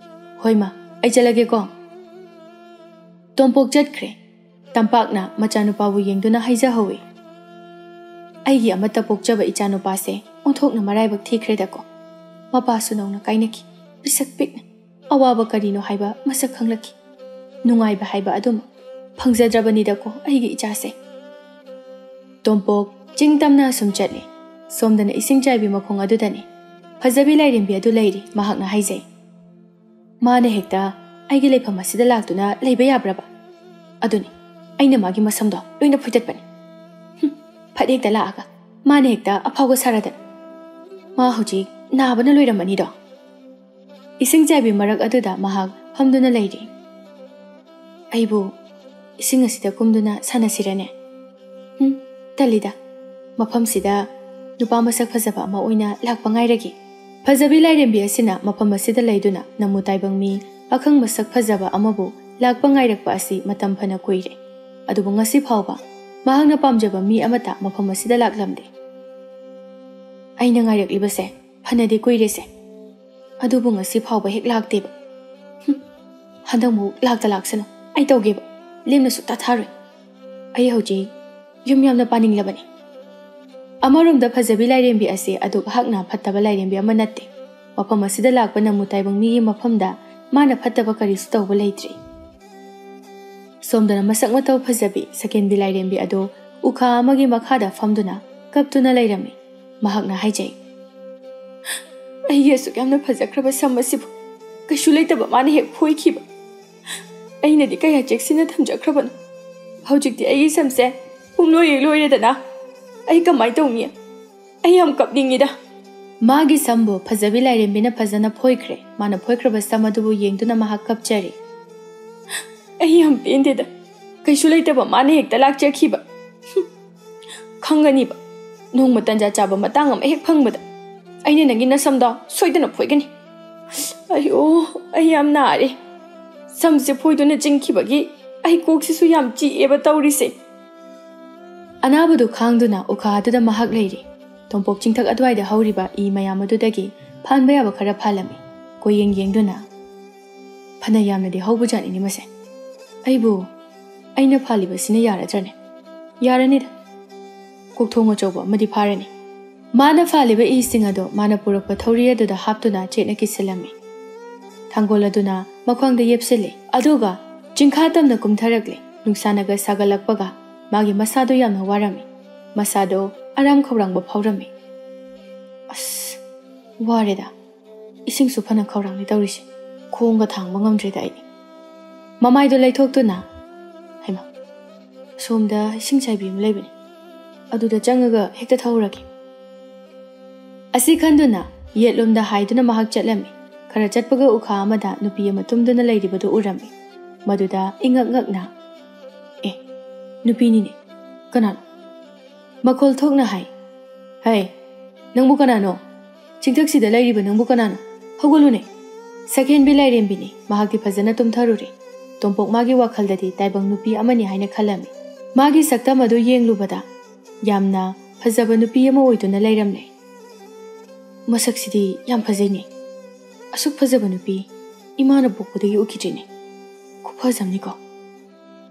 "ꯍꯣꯏ ꯃꯥ, ꯑꯩ ꯆꯠꯂꯒꯦꯀꯣ." ꯇꯣꯝꯄꯣꯛ ꯆꯠꯈ꯭ꯔꯦ. ꯇꯝꯄꯥꯛꯅ ꯃꯆꯥꯅꯨꯄꯥꯕꯨ ꯌꯦꯡꯗꯨꯅ ꯍꯥꯏꯖꯍꯧꯏ, "ꯑꯩꯒꯤ ꯑꯃꯠꯇ ꯄꯣꯛꯆꯕ ꯏꯆꯥꯅꯨꯄꯥꯁꯦ ꯑꯣꯟꯊꯣꯛꯅ ꯃꯔꯥꯏꯕꯛ ꯊꯤꯈ꯭ꯔꯦꯗꯀꯣ. ꯃꯄꯥꯁꯨ ꯅꯧꯅ ꯀꯥꯏꯅꯈꯤ. ꯄꯤꯁꯛ ꯄꯤꯛꯅ ꯑꯋꯥꯕ ꯀꯔꯤꯅꯣ ꯍꯥꯏꯕ ꯃꯁꯛ ꯈꯪꯂꯛꯈꯤ. ꯅꯨꯡꯉꯥꯏꯕ ꯍꯥꯏꯕ ꯑꯗꯨꯃ ꯐꯪꯖꯗ꯭ꯔꯕꯅꯤꯗꯀꯣ ꯑꯩꯒꯤ ꯏꯆꯥꯁꯦ." ꯇꯣꯝꯄꯣꯛ ꯆꯤꯡ ꯇꯝꯅ ꯑꯁꯨꯝ ꯆꯠꯂꯤ. ꯁꯣꯝꯗꯅ ꯏꯁꯤꯡ ꯆꯥꯏꯕꯤ ꯃꯈꯣꯡ ꯑꯗꯨꯗꯅꯤ ꯐꯖꯕꯤ ꯂꯥꯏꯔꯦꯝꯕꯤ ꯑꯗꯨ ꯂꯩꯔꯤ. ꯃꯍꯥꯛꯅ ꯍꯥꯏꯖꯩ, "ꯃꯥꯅ ꯍꯦꯛꯇ ꯑꯩꯒꯤ ꯂꯩꯐꯝ ꯑꯁꯤꯗ ꯂꯥꯛꯇꯨꯅ ꯂꯩꯕ ꯌꯥꯕ꯭ꯔꯕ? ꯑꯗꯨꯅꯤ, ꯑꯩꯅ ꯃꯥꯒꯤ ꯃꯁꯝꯗꯣ ꯂꯣꯏꯅ ꯐꯣꯏꯗꯠꯄꯅꯤ. ꯐꯠ ꯍꯦꯛꯇ ꯂꯥꯛꯑꯒ ꯃꯥꯅ ꯍꯦꯛꯇ ꯑꯐꯥꯎꯕ ꯁꯥꯔꯗꯅ. ꯃꯥ ꯍꯧꯖꯤꯛ ꯅꯥꯕꯅ ꯂꯣꯏꯔꯝꯃꯅꯤꯗꯣ." ꯏꯁꯤꯡ ꯆꯥꯏꯕꯤ ꯃꯔꯛ ꯑꯗꯨꯗ ꯃꯍꯥꯛ ꯐꯝꯗꯨꯅ ꯂꯩꯔꯤ. "ꯑꯩꯕꯨ ꯏꯁꯤꯡ ꯑꯁꯤꯗ ꯀꯨꯝꯗꯨꯅ ꯁꯥꯟꯅꯁꯤꯔꯅꯦ?" ꯇꯜꯂꯤꯗ ꯃꯐꯝꯁꯤꯗ ꯅꯨꯄꯥ ꯃꯁꯛ ꯐꯖꯕ ꯑꯃ ꯑꯣꯏꯅ ꯂꯥꯛꯄ ꯉꯥꯏꯔꯒꯦ ꯐꯖꯕꯤ ꯂꯥꯏꯔꯦꯝꯕꯤ ꯑꯁꯤꯅ ꯃꯐꯝ ꯑꯁꯤꯗ ꯂꯩꯗꯨꯅ ꯅꯃꯨ ꯇꯥꯏꯕꯪ ꯃꯤ ꯄꯥꯈꯪ ꯃꯁꯛ ꯐꯖꯕ ꯑꯃꯕꯨ ꯂꯥꯛꯄ ꯉꯥꯏꯔꯛꯄ ꯑꯁꯤ ꯃꯇꯝ ꯐꯅ ꯀꯨꯏꯔꯦ ꯑꯗꯨꯕꯨ ꯉꯁꯤ ꯐꯥꯎꯕ ꯃꯍꯥꯛꯅ ꯄꯥꯝꯖꯕ ꯃꯤ ꯑꯃꯠꯇ ꯃꯐꯝ ꯑꯁꯤꯗ ꯂꯥꯛꯂꯝꯗꯦ ꯑꯩꯅ ꯉꯥꯏꯔꯛꯂꯤꯕꯁꯦ ꯐꯅꯗꯤ ꯀꯨꯏꯔꯦꯁꯦ ꯑꯗꯨꯕꯨ ꯉꯁꯤ ꯐꯥꯎꯕ ꯍꯦꯛ ꯂꯥꯛꯇꯦꯕ ꯍꯟꯗꯛꯃꯨꯛ ꯂꯥꯛꯇ ꯂꯥꯛꯁꯅꯨ ꯑꯩ ꯇꯧꯒꯦꯕ ꯂꯦꯝꯅ ꯁꯨꯛꯇ ꯊꯥꯔꯣꯏ ꯑꯩ ꯍꯧꯖꯤꯛ ꯌꯨꯝ ꯌꯥꯝꯅ ꯄꯥꯅꯤꯡꯂꯕꯅꯤ ꯑꯃꯔꯣꯝꯗ ꯐꯖꯕꯤ ꯂꯥꯏꯔꯦꯝꯕꯤ ꯑꯁꯤ ꯑꯗꯨꯛ ꯍꯛꯅ ꯐꯠꯇꯕ ꯂꯥꯏꯔꯦꯝꯕꯤ ꯑꯃ ꯅꯠꯇꯦ ꯃꯐꯝ ꯑꯁꯤꯗ ꯂꯥꯛꯄ ꯅꯃꯨ ꯇꯥꯏꯕꯪ ꯃꯤꯒꯤ ꯃꯐꯝꯗ ꯃꯥꯅ ꯐꯠꯇꯕ ꯀꯔꯤꯁꯨ ꯇꯧꯕ ꯂꯩꯇ꯭ꯔꯤ ꯁꯣꯝꯗꯅ ꯃꯁꯛ ꯃꯇꯧ ꯐꯖꯕꯤ ꯁꯀꯦꯟꯕꯤ ꯂꯥꯏꯔꯦꯝꯕꯤ ꯑꯗꯨ ꯎꯈꯥ ꯑꯃꯒꯤ ꯃꯈꯥꯗ ꯐꯝꯗꯨꯅ ꯀꯞꯇꯨꯅ ꯂꯩꯔꯝꯃꯤ ꯃꯍꯥꯛꯅ ꯍꯥꯏꯖꯩ ꯑꯩꯒꯤ ꯑꯁꯨꯛ ꯌꯥꯝꯅ ꯐꯖꯈ꯭ꯔꯕ ꯁꯝ ꯑꯁꯤꯕꯨ ꯀꯩꯁꯨ ꯂꯩꯇꯕ ꯃꯥꯅ ꯍꯦꯛ ꯐꯣꯏꯈꯤꯕ ꯑꯩꯅꯗꯤ ꯀꯌꯥ ꯆꯦꯛꯁꯤꯟꯅ ꯊꯝꯖꯈ꯭ꯔꯕꯅꯣ ꯍꯧꯖꯤꯛꯇꯤ ꯑꯩꯒꯤ ꯁꯝꯁꯦ ꯄꯨꯡꯂꯣꯏ ꯂꯣꯏꯔꯦꯗꯅ ꯑꯩ ꯀꯃꯥꯏ ꯇꯧꯅꯤ ꯑꯩ ꯌꯥꯝ ꯀꯞꯅꯤꯡꯉꯤꯗ ꯃꯥꯒꯤ ꯁꯝꯕꯨ ꯐꯖꯕꯤ ꯂꯥꯏꯔꯦꯝꯕꯤꯅ ꯐꯖꯅ ꯐꯣꯏꯈ꯭ꯔꯦ ꯃꯥꯅ ꯐꯣꯏꯈ꯭ꯔꯕ ꯁꯝ ꯑꯗꯨꯕꯨ ꯌꯦꯡꯗꯨꯅ ꯃꯍꯥꯛ ꯀꯞꯆꯔꯤ ꯑꯩ ꯌꯥꯝ ꯄꯦꯟꯗꯦꯗ ꯀꯩꯁꯨ ꯂꯩꯇꯕ ꯃꯥꯅ ꯍꯦꯛꯇ ꯂꯥꯛꯆꯈꯤꯕ ꯈꯪꯒꯅꯤꯕ ꯅꯣꯡꯃ ꯇꯟꯖꯥ ꯆꯥꯕ ꯃꯇꯥꯡ ꯑꯃ ꯍꯦꯛ ꯐꯪꯕꯗ ꯑꯩꯅ ꯅꯪꯒꯤ ꯅꯁꯝꯗꯣ ꯁꯣꯏꯗꯅ ꯐꯣꯏꯒꯅꯤ ꯑꯌꯣ ꯑꯩ ꯌꯥꯝ ꯅꯥꯔꯦ ꯁꯝꯁꯦ ꯐꯣꯏꯗꯨꯅ ꯆꯤꯡꯈꯤꯕꯒꯤ ꯑꯩ ꯀꯣꯛꯁꯤꯁꯨ ꯌꯥꯝ ꯆꯤꯛꯑꯦꯕ ꯇꯧꯔꯤꯁꯦ ꯑꯅꯥꯕꯗꯨ ꯈꯥꯡꯗꯨꯅ ꯎꯈꯥ ꯑꯗꯨꯗ ꯃꯍꯥꯛ ꯂꯩꯔꯤ ꯇꯣꯝꯄꯣꯛ ꯆꯤꯡꯊꯛ ꯑꯗꯨꯋꯥꯏꯗ ꯍꯧꯔꯤꯕ ꯏ ꯃꯌꯥꯝ ꯑꯗꯨꯗꯒꯤ ꯐꯥꯟꯕ ꯌꯥꯕ ꯈꯔ ꯐꯥꯜꯂꯝꯃꯤ ꯀꯣꯌꯦꯡ ꯌꯦꯡꯗꯨꯅ ꯐꯅ ꯌꯥꯝꯅꯗꯤ ꯍꯧꯕꯖꯥꯠꯅꯤꯅꯦ ꯃꯁꯦ ꯑꯩꯅ ꯐꯥꯜꯂꯤꯕꯁꯤꯅ ꯌꯥꯔꯗ꯭ꯔꯅꯦ ꯌꯥꯔꯅꯤꯗ ꯀꯣꯛꯊꯣꯡ ꯑꯆꯧꯕ ꯑꯃꯗꯤ ꯐꯥꯔꯅꯤ ꯃꯥꯅ ꯐꯥꯜꯂꯤꯕ ꯏꯁꯤꯡ ꯑꯗꯣ ꯃꯥꯅ ꯄꯨꯔꯛꯄ ꯊꯧꯔꯤ ꯑꯗꯨꯗ ꯍꯥꯞꯇꯨꯅ ꯆꯦꯠꯅ ꯀꯤꯁꯤꯜꯂꯝꯃꯤ ꯊꯥꯡꯒꯣꯜ ꯑꯗꯨꯅ ꯃꯈ꯭ꯋꯥꯡꯗ ꯌꯦꯞꯁꯤꯜꯂꯤ ꯑꯗꯨꯒ ꯆꯤꯡꯈꯥ ꯇꯝꯅ ꯀꯨꯝꯊꯔꯛꯂꯤ ꯅꯨꯡꯁꯥꯅꯒ ꯁꯥꯒꯠꯂꯛꯄꯒ ꯃꯥꯒꯤ ꯃꯁꯥꯗꯣ ꯌꯥꯝꯅ ꯋꯥꯔꯝꯃꯤ ꯃꯁꯥꯗꯣ ꯑꯔꯥꯝ ꯈꯧꯔꯥꯡꯕ ꯐꯥꯎꯔꯝꯃꯤ ꯑꯁ ꯋꯥꯔꯦꯗ ꯏꯁꯤꯡꯁꯨ ꯐꯅ ꯈꯧꯔꯥꯡꯂꯤ ꯇꯧꯔꯤꯁꯦ ꯈꯣꯡꯒ ꯊꯥꯡꯕ ꯉꯝꯗ꯭ꯔꯦꯗ ꯑꯩ ꯃꯃꯥꯏꯗꯣ ꯂꯩꯊꯣꯛꯇꯨꯅ ꯍꯩꯃꯥ ꯁꯣꯝꯗ ꯏꯁꯤꯡ ꯆꯥꯏꯕꯤ ꯑꯃ ꯂꯩꯕꯅꯤ ꯑꯗꯨꯗ ꯆꯪꯉꯒ ꯍꯦꯛꯇ ꯊꯧꯔꯒꯦ ꯑꯁꯤ ꯈꯟꯗꯨꯅ ꯌꯦꯠꯂꯣꯝꯗ ꯍꯥꯏꯗꯨꯅ ꯃꯍꯥꯛ ꯆꯠꯂꯝꯃꯤ ꯈꯔ ꯆꯠꯄꯒ ꯎꯈꯥ ꯑꯃꯗ ꯅꯨꯄꯤ ꯑꯃ ꯇꯨꯝꯗꯨꯅ ꯂꯩꯔꯤꯕꯗꯨ ꯎꯔꯝꯃꯤ ꯃꯗꯨꯗ ꯏꯉꯛ ꯉꯛꯅ ꯅꯨꯄꯤꯅꯤꯅꯦ ꯀꯅꯥꯅꯣ ꯃꯈꯣꯜ ꯊꯣꯛꯅ ꯍꯥꯏ ꯍꯩ ꯅꯪꯕꯨ ꯀꯅꯥꯅꯣ ꯆꯤꯡꯊꯛꯁꯤꯗ ꯂꯩꯔꯤꯕ ꯅꯪꯕꯨ ꯀꯅꯥꯅꯣ ꯍꯧꯒꯠꯂꯨꯅꯦ ꯁꯀꯦꯟꯕꯤ ꯂꯥꯏꯔꯦꯝꯕꯤꯅꯤ ꯃꯍꯥꯛꯇꯤ ꯐꯖꯅ ꯇꯨꯝꯊꯔꯨꯔꯦ ꯇꯣꯝꯄꯣꯛ ꯃꯥꯒꯤ ꯋꯥꯈꯜꯗꯗꯤ ꯇꯥꯏꯕꯪ ꯅꯨꯄꯤ ꯑꯃꯅꯤ ꯍꯥꯏꯅ ꯈꯜꯂꯝꯃꯤ ꯃꯥꯒꯤ ꯁꯛꯇꯝ ꯑꯗꯨ ꯌꯦꯡꯂꯨꯕꯗ ꯌꯥꯝꯅ ꯐꯖꯕ ꯅꯨꯄꯤ ꯑꯃ ꯑꯣꯏꯗꯨꯅ ꯂꯩꯔꯝꯂꯦ ꯃꯁꯛꯁꯤꯗꯤ ꯌꯥꯝ ꯐꯖꯩꯅꯦ ꯑꯁꯨꯛ ꯐꯖꯕ ꯅꯨꯄꯤ ꯏꯃꯥꯅ ꯄꯣꯛꯄꯗꯒꯤ ꯎꯈꯤꯗ꯭ꯔꯤꯅꯦ ꯈꯨꯐꯖꯝꯅꯤꯀꯣ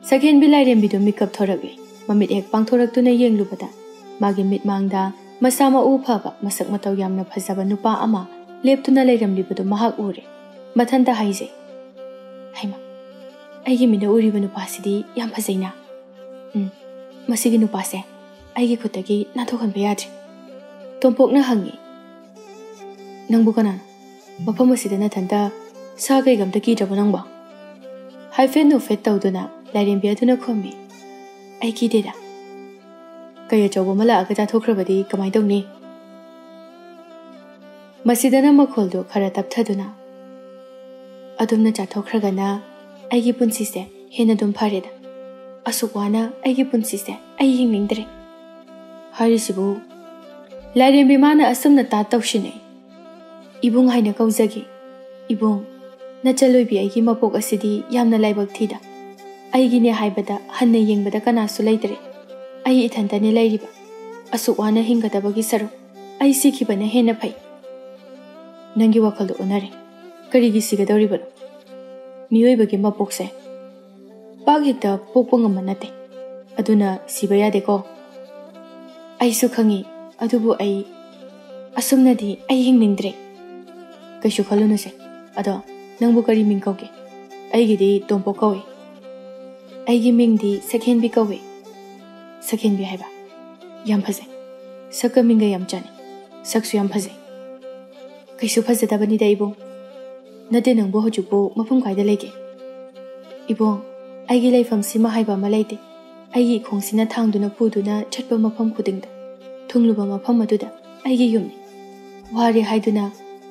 ꯁꯀꯦꯟꯕꯤ ꯂꯥꯏꯔꯦꯝꯕꯤꯗꯨ ꯃꯤꯀꯞ ꯊꯣꯔꯛꯂꯤ ꯃꯃꯤꯠ ꯍꯦꯛ ꯄꯥꯡꯊꯣꯔꯛꯇꯨꯅ ꯌꯦꯡꯂꯨꯕꯗ ꯃꯥꯒꯤ ꯃꯤꯠꯃꯥꯡꯗ ꯃꯁꯥ ꯃꯎ ꯐꯕ ꯃꯁꯛ ꯃꯇꯧ ꯌꯥꯝꯅ ꯐꯖꯕ ꯅꯨꯄꯥ ꯑꯃ लेप्तुना लेरमलिबदु महक उरे मथनता हाइजे हाइमा आइगे मिना उरिब नुपासिदी याम फजैना मसिगी नुपासे आइगे खुतगी नाथोखनबे याद्रे तोंपोकना हंगी नंगबु कनानो मफम असिदा नथनता सा कैगमता कीद्रबो नंगबो हाइफेट नुफेट तौदुना लाइरेंबी अदुना खोमि आइ कीदेदा कय चौबो मला अगा जाथोख्रबदी कमाय तौनी मसिदना मखोलदो खरा तपथदुना अदुमना जाथोख्रगना आइगी पुंसिसे हेना दुम फारेदा असुकवाना आइगी पुंसिसे आइ हिंगनिंद्रे हारिसिबु लाइरेंबी माना असमना ता तौशिने इबुंग हाइना कौजगी इबुंग नचलोइबी आइगी मपोक असिदी यामना लाइबक थीदा आइगिने हाइबदा हन्ना येंगबदा कनासु लैतरे आइ इथंतने लैरिबा असुकवाना हिंगदबगी सरो आइ सिखिबना हेना फै नंगी वखलदो उनरे करिगी सिगदौरिबनो मियोइबगी मपोकसे पाक हेक्ता पोकपो ngamba nate aduna siba yadeko aisu khangi adubu ai asumnadi ai hingningdre kaishu khalunu se ado nangbu kari ming kauge aigidi tompo kawe aigi mingdi second bi kawe second bi haiba yam phaje sakka minga yam chani saksu yam phaje kaisu phajadabani da ibong nate nangbu hojupo mafum kaida lege ibong आइगी लाइफम सिमा हाइबा मलाइते आइगी खोंसिना थांदुना पुदुना छटपा मफम खुदिंगदा थुंगलुबा मफम मदुदा आइगी युमनि वारे हाइदुना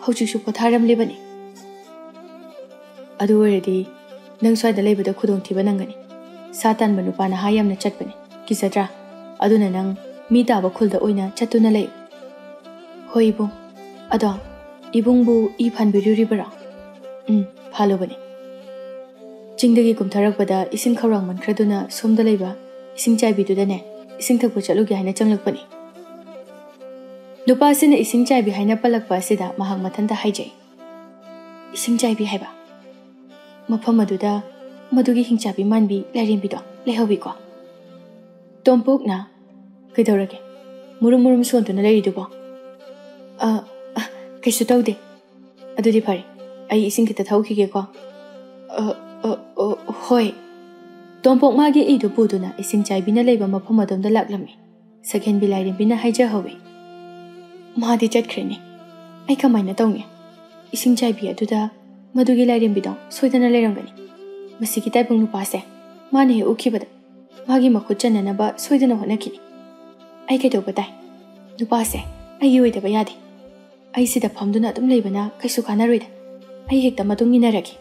हौजुसु पथारम लेबनि अदु ओरेदि नंग स्वाइदा लेबदा खुदोंथिबा नंगनि सातान बनुपाना हायमना चटपनि किसद्रा aduna nang mi taba khulda oina chatuna lay. Hoi ibung, ado ibung bu I phan biruribara. Phalo bani. Chingdagi kumtharak bada ising khawrang man khraduna somda layba ising chai bi dudane ising thakpu chalugi haina changlak bani. Nupa sina ising chai bi haina palakpa asida mahang mathanta haijai. Ising chai bi haiba. Mafam aduda madugi hingchabi manbi lairim bido lehobi ko. Tompok na kaidorage murum murum sontuna lairidubo. Kaisu taude. Adudi pare. Ai ising kita thaukhige ko. Hoi. Tompok magi idu buduna ising chai bina leiba mafam adonda laklami. Sakhen bi lairim bina haija howe. Mahadi chatkreni. Ai kamaina tawni. Ising chai bi aduda madugi lairim bido soidana leirangani. Masiki taipung nupase. Mane ukibada. Magi makhut chananaba soidana honakini. Ai kaidauba tai. Nupase. Ai yoidaba yadi. Ai sida phamduna adum leibana kaisu kanaroida. Ai hekta matung inaragi.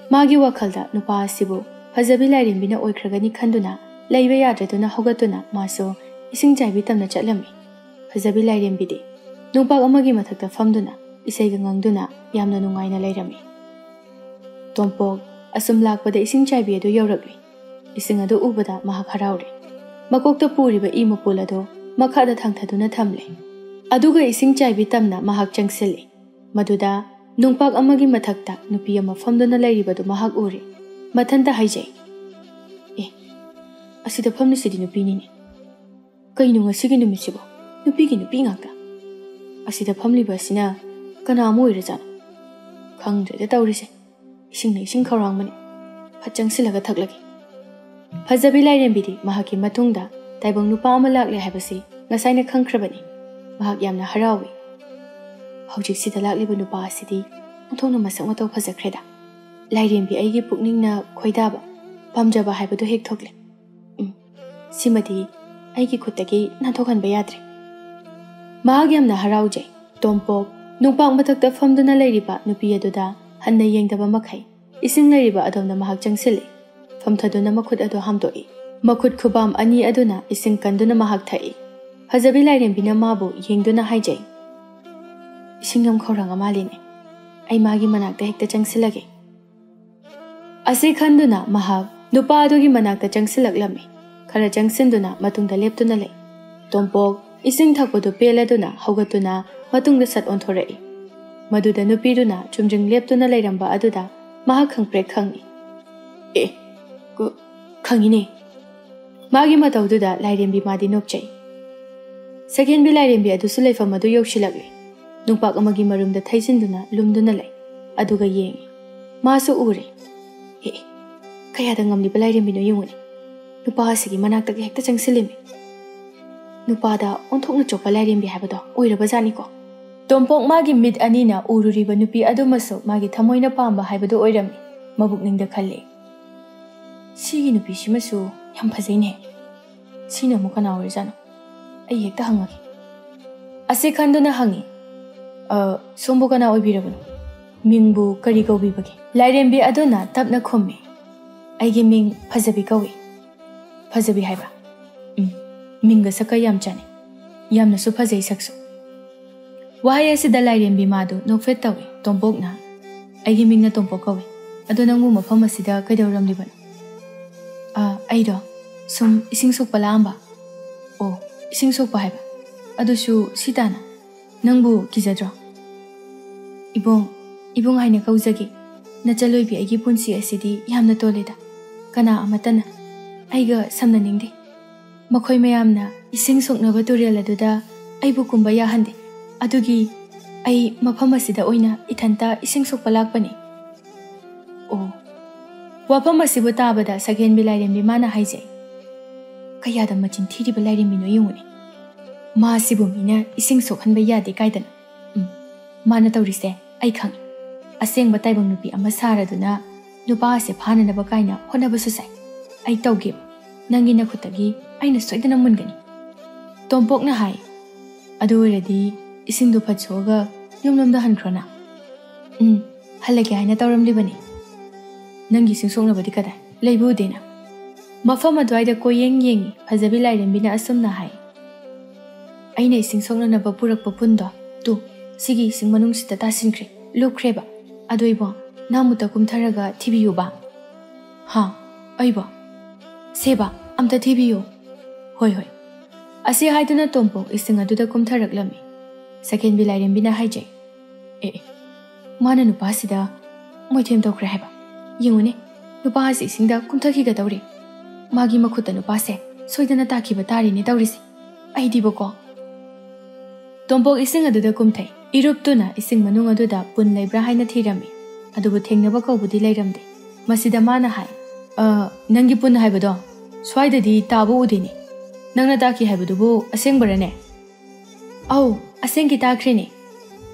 Magi wakhalda nupa asibu fajabi lairim bina oikragani khanduna leiba yadraduna hogatuna maso ising chaibi tamna chatlami. Fajabi lairim bidi nupak amagi mathakta famduna isaiga ngangduna yamna nungaina leirami. Tompok asum lakpada ising chaibi adu yauragli. Ising adu ubada mahak harauri. Makokta puriba I mapul adu makhada thangthaduna thamle. Aduga ising chaibi tamna mahak changsili. Maduda nungpak amagi mathakta nupi ama famduna lairibadu mahak uri. Mathanta haijai. Asida famni sidi nupi nini. Kainu ngasigi numisibo. Nupi gi nupi ngaka. Asida famli basina kana mo irajana. Khangdre tawrise. Ising na ising khawrang mani. Phachang silaga thaklagi. Fajabi lairim bidi mahaki matungda taibong nupa ama lakle haibasi ngasaina khangkhrabani. Mahak yamna harawi. Hawjik sida lakliba nupa asidi onthongna masak matau phajakreda. Lairim bi aigi pukningna khoidaba pamjaba haibadu hek thokle. Simadi aigi khutagi nathokhanba yadre. Mahak yamna haraujai. Tompok nungpak mathakta famduna lairiba nupi aduda hanna yengdaba makhai ising lairiba adomna mahak changsili. Famthaduna makhut adu hamdoi. Makhut khubam ani aduna ising kanduna mahak thai. Fajabi lairim bina mabu yengduna haijai. Ising lam khawrang amaline. Ai magi manakta hekta changsilage. Ase khanduna mahak nupa adugi manakta changsilaklami. Khara changsinduna matungda leptuna lei. Tompok ising thakpadu peladuna hogatuna matungda sat onthorei. Maduda nupiduna chumjing leptuna leiramba aduda mahak khangprek khangi. Khangine. Magi mataududa lairimbi madi nopchai. Sakhen bi lairimbi adusu leifam adu yokshilagli. Nungpak amagi marumda thaisinduna lumduna lei. Aduga yengi. Masu ure. Kayada ngamli ba lairimbi no yunguni. Nupa asigi manakta ki hekta changsilimi. Nupada onthokna chokpa lairimbi haibado oiraba jani ko. Tompok magi mid anina ururiba nupi adumaso magi thamoina pamba haibado oirami. Mabukningda khalle. Sigi nupi shimasu yam phajaine. Sina mu kana oirjana. Ai hekta hangagi. Ase khanduna hangi. Sombo kana oibirabanu. Mingbu kari kaubibagi. Lairimbi aduna tapna khommi. Aigi ming phajabi kawi. Phajabi haiba. Minga saka yam chani. Yamna su phajai saksu. Wahai asida lairimbi madu nokfet tawi tompok na. Aigi mingna tompok kawi. Ado nangu mafam asida kaidawramlibanu. Aido sum ising sokpa laamba. Ising sokpa haiba. Adusu sitana. Nangbu kizadro. Ibong haina kauzagi. Nachaloibi aigi punsi asidi yamna toleda. Kana amatana. Aiga samna ningde. Makhoi mayamna ising soknaba turel aduda aibu kumba yahande. Adugi ai mafam asida oina ithanta ising sokpa lakpani. Wafam asibu tabada sakhen bi lairimbi mana haijai. Kayada machin thiriba lairimbi no yunguni. Ma asibu mina ising sokhanba yade kaidana. Mana tawrise ai khangi. Asengba taibang nupi ama saraduna nupa ase phananaba kaina honaba susai. Ai tawgib. Nangi nakhutagi aina soidana mungani. Tompok na hai. Adu oiradi ising du phatsoga yumlomda hankrona. Halage haina tawramlibani. Nangi sing soknabadi kada leibu dena. Mafam adwaida koyeng yengi fajabi lairembina asumna hai. Aina ising songnanaba purakpa pundo tu sigi ising manungsida tasinkre lupkreba adoibo namuta kumtharaga thibiyuba. Ha, aibo. Seba amta thibiyu. Hoi hoi. Asi haiduna tompo ising aduda kumtharaklami. Second bilairembina haijay. Mana nupasida moithem tokre haiba. Yengune nupa hasi isingda kumthakhiga tawri. Magi makhuta nupase soidana takhiba tari ni tawrisi. Aidiboko. Tompok ising aduda kumthai. Iruptuna ising manung aduda pun leibra haina thirami. Adubu thengnaba kaubudi leiramde. Masida mana hai. Nangi pun haibado. Swaidadi tabu udini. Nangna taki haibadubu aseng barane. Au, aseng ki takrine.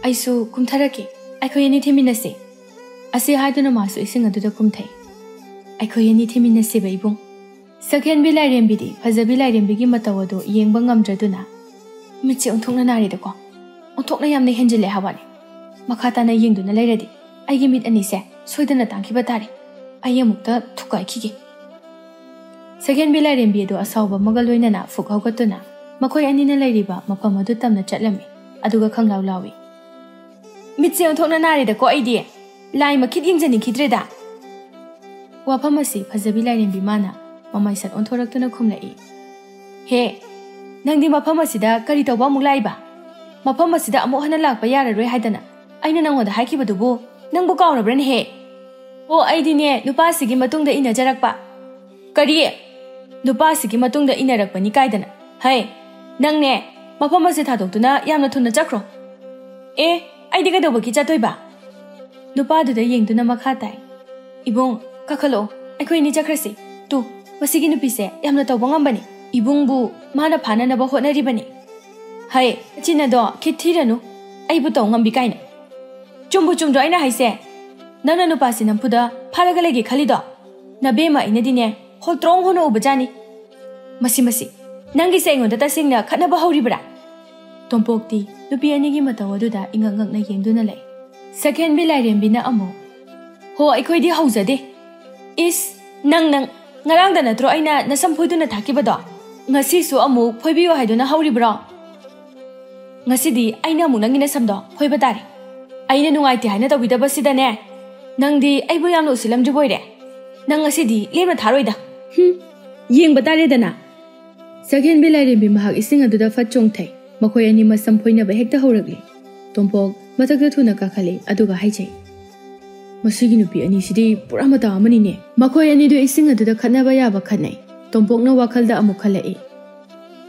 Aisu kumtharaki. Aiko yani theminase. Asi haiduna masu ising aduda kumthai. Aiko yani theminase ba ibung. Sakhen bilairembidi fajabi lairembigi matawado yengba ngamdraduna. Mitsi onthokna naridako. Onthokna yamna henjile hawani. Makhatana yengduna lairadi. Aigi mit anise soidana tangkiba tari. Ayamukta thukai khige. Sakhen bilairembi ado asawba magaloinana fukhawgatuna. Makhoi anina lairiba mafam adu tamna chatlami. Aduga khanglaw lawi. Mitsi onthokna naridako aidi. Lai makhit yengjani khidreda. Wafam asi fajabi lairembi mana mamaisat onthoraktuna khumlai. He, nangdi mafam asida kari tawba amuk laiba. Mafam asida amuk hana lakpa yararoi haidana. Aina nangoda haikibadubu nangbu kaurabrane he. O aidine nupa asigi matungda inajarakpa. Kari nupa asigi matungda inarakpani kaidana. Hai, nangne mafam asi thadoktuna yamna thunna chakro. Aidi kadawbaki chatoiba. Nupa aduda yengduna makha tai. Ibung kakhalo akhoi ni chakrasi. Tu masigi nupise yamna tawba ngambani. Ibungbu mana phananaba hotnaribani. Hai, chinado khithiranu. Aibu taw ngambi kaina. Chumbu chumdo aina haise. Nana nupasi nampuda pharagalegi khalido. Nabema inadine holtrong hono ubajani. Masi. Nangi sengonda tasingna khatnaba hawribra. Tompokti nupi anigi matawaduda ingangangna yengduna lai. Sakhen bilairembina amo. Ho aikoidi haujade. Is nang ngarangda natro aina nasamphoiduna thakibado. Ngasi su amu phoibiyo haiduna hawribra. Ngasidi aina amu nangina samdo phoiba tari. Aina nungaiti haina tawbidabasida nangdi aibu yamna usilamjuboire. Nang ngasidi lemna tharoida. Yengba taredana. Sakhen bilairembi mahak ising aduda fatchongthai. Makhoi ani masam phoinaba hekta hawragli. Tompok mathakta thuna kakhali aduga haijai. Masigi nupi ani sidi pura mata amani ne. Makhoi ani do ising aduda khatnaba yaba khatnai. Tompokna wakhalda amuk khalai.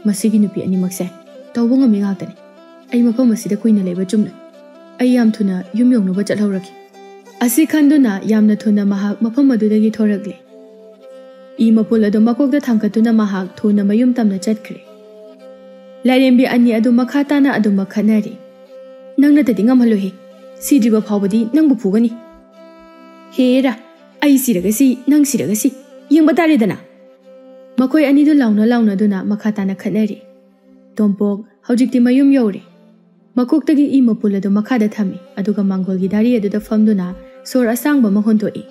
Masigi nupi ani makse tawba ngami ngakhtani. Ai mafam asida kuina leiba chumna. Ai yam thuna yumyongnoba chathawraki. Asi khanduna yamna thuna mahak mafam adudagi thorakle. I mapul ado makokda thangkatuna mahak thuna mayum tamna chatkre. Lairembi ani adu makhatana adu makhanari. Nangna tadi ngamhalohi. Sidriba phawbadi nangbu phugani. Hera, ai siragasi nang siragasi. Yengba taredana. Makhoi ani du launa duna makhatana khanari. Tompok hawjikti mayum yawri. Makoktagi I mapul ado makhada thami. Aduga mangolgi dari aduda famduna sor asangba mahontoi.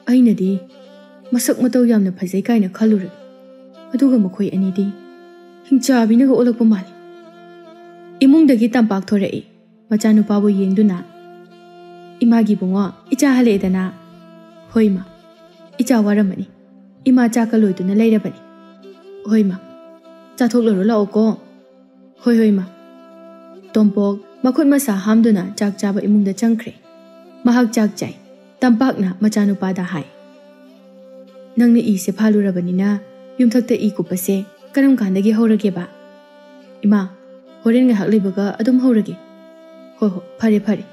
Ainadi masak mataw yamna phajai kaina khaluri. Aduga makhoi ani di hingchabinaga olakpa mali. Imungdagi tampak thorai. Machanupabu yengduna. Imagi bungo icha haledana. Hoima. Icha waramani. Ima chakaloiduna leirabani. Hoima. Chathoklaro laoko. Hoima. Tompok makhut masa hamduna chak chaba imungda changkre. Mahak chak chai. Tampakna machanupada hai. Nangna I se phalurabanina yumthakta I kupase karam kandagi hawrage ba. Ima horen nga haklibaga adum hawrage. Ho phare.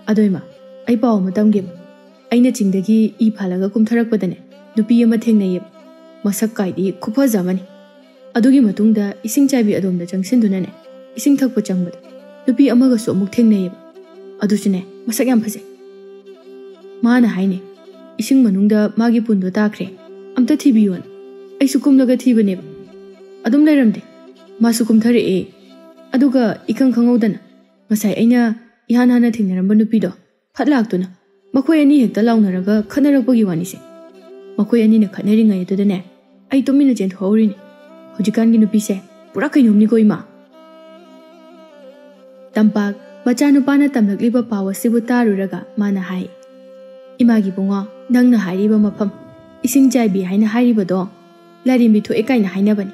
Adoima ai paw matamge aina chingdagi I phalaga kumtharakpadane nupi ama thengnayeb masak kaidi khupajamani. Adugi matungda ising chaibi adomda changsindunane ising thakpa changbada nupi amaga so amuk thengnayeb adusune masak yam phajai. Mana haine ising manungda magi pundo takre amta thibiyon ai sukumlaga thibaneba adum leiramde masu kumthare aduga ikang khangawdana masai aina ihan hana thingnaramba nupido phatlaktuna makhoi ani hekta launaraga khanarakpagi wanise ꯃꯈꯣꯏ ꯑꯅꯤꯅ ꯈꯠꯅꯔꯤꯉꯩ ꯑꯗꯨꯗꯅꯦ ꯑꯩ ꯇꯨꯃꯤꯟꯅ ꯆꯦꯟꯊꯣꯛꯍꯧꯔꯤꯅꯤ ꯍꯧꯖꯤꯛꯀꯥꯟꯒꯤ ꯅꯨꯄꯤꯁꯦ ꯄꯨꯔꯥ ꯀꯩꯅꯣꯝꯅꯤꯀꯣ ꯏꯃꯥ ꯇꯝꯄꯥꯛ ꯃꯆꯥꯅꯨꯄꯥꯅ ꯇꯝꯂꯛꯂꯤꯕ ꯄꯥꯎ ꯑꯁꯤꯕꯨ ꯇꯥꯔꯨꯔꯒ ꯃꯥꯅ ꯍꯥꯏ ꯏꯃꯥꯒꯤ ꯕꯨꯡꯉꯣ ꯅꯪꯅ ꯍꯥꯏꯔꯤꯕ ꯃꯐꯝ ꯏꯁꯤꯡ ꯆꯥꯏꯕꯤ ꯍꯥꯏꯅ ꯍꯥꯏꯔꯤꯕꯗꯣ ꯂꯥꯏꯔꯦꯝꯕꯤ ꯊꯣꯛꯑꯦ ꯀꯥꯏꯅ ꯍꯥꯏꯅꯕꯅꯤ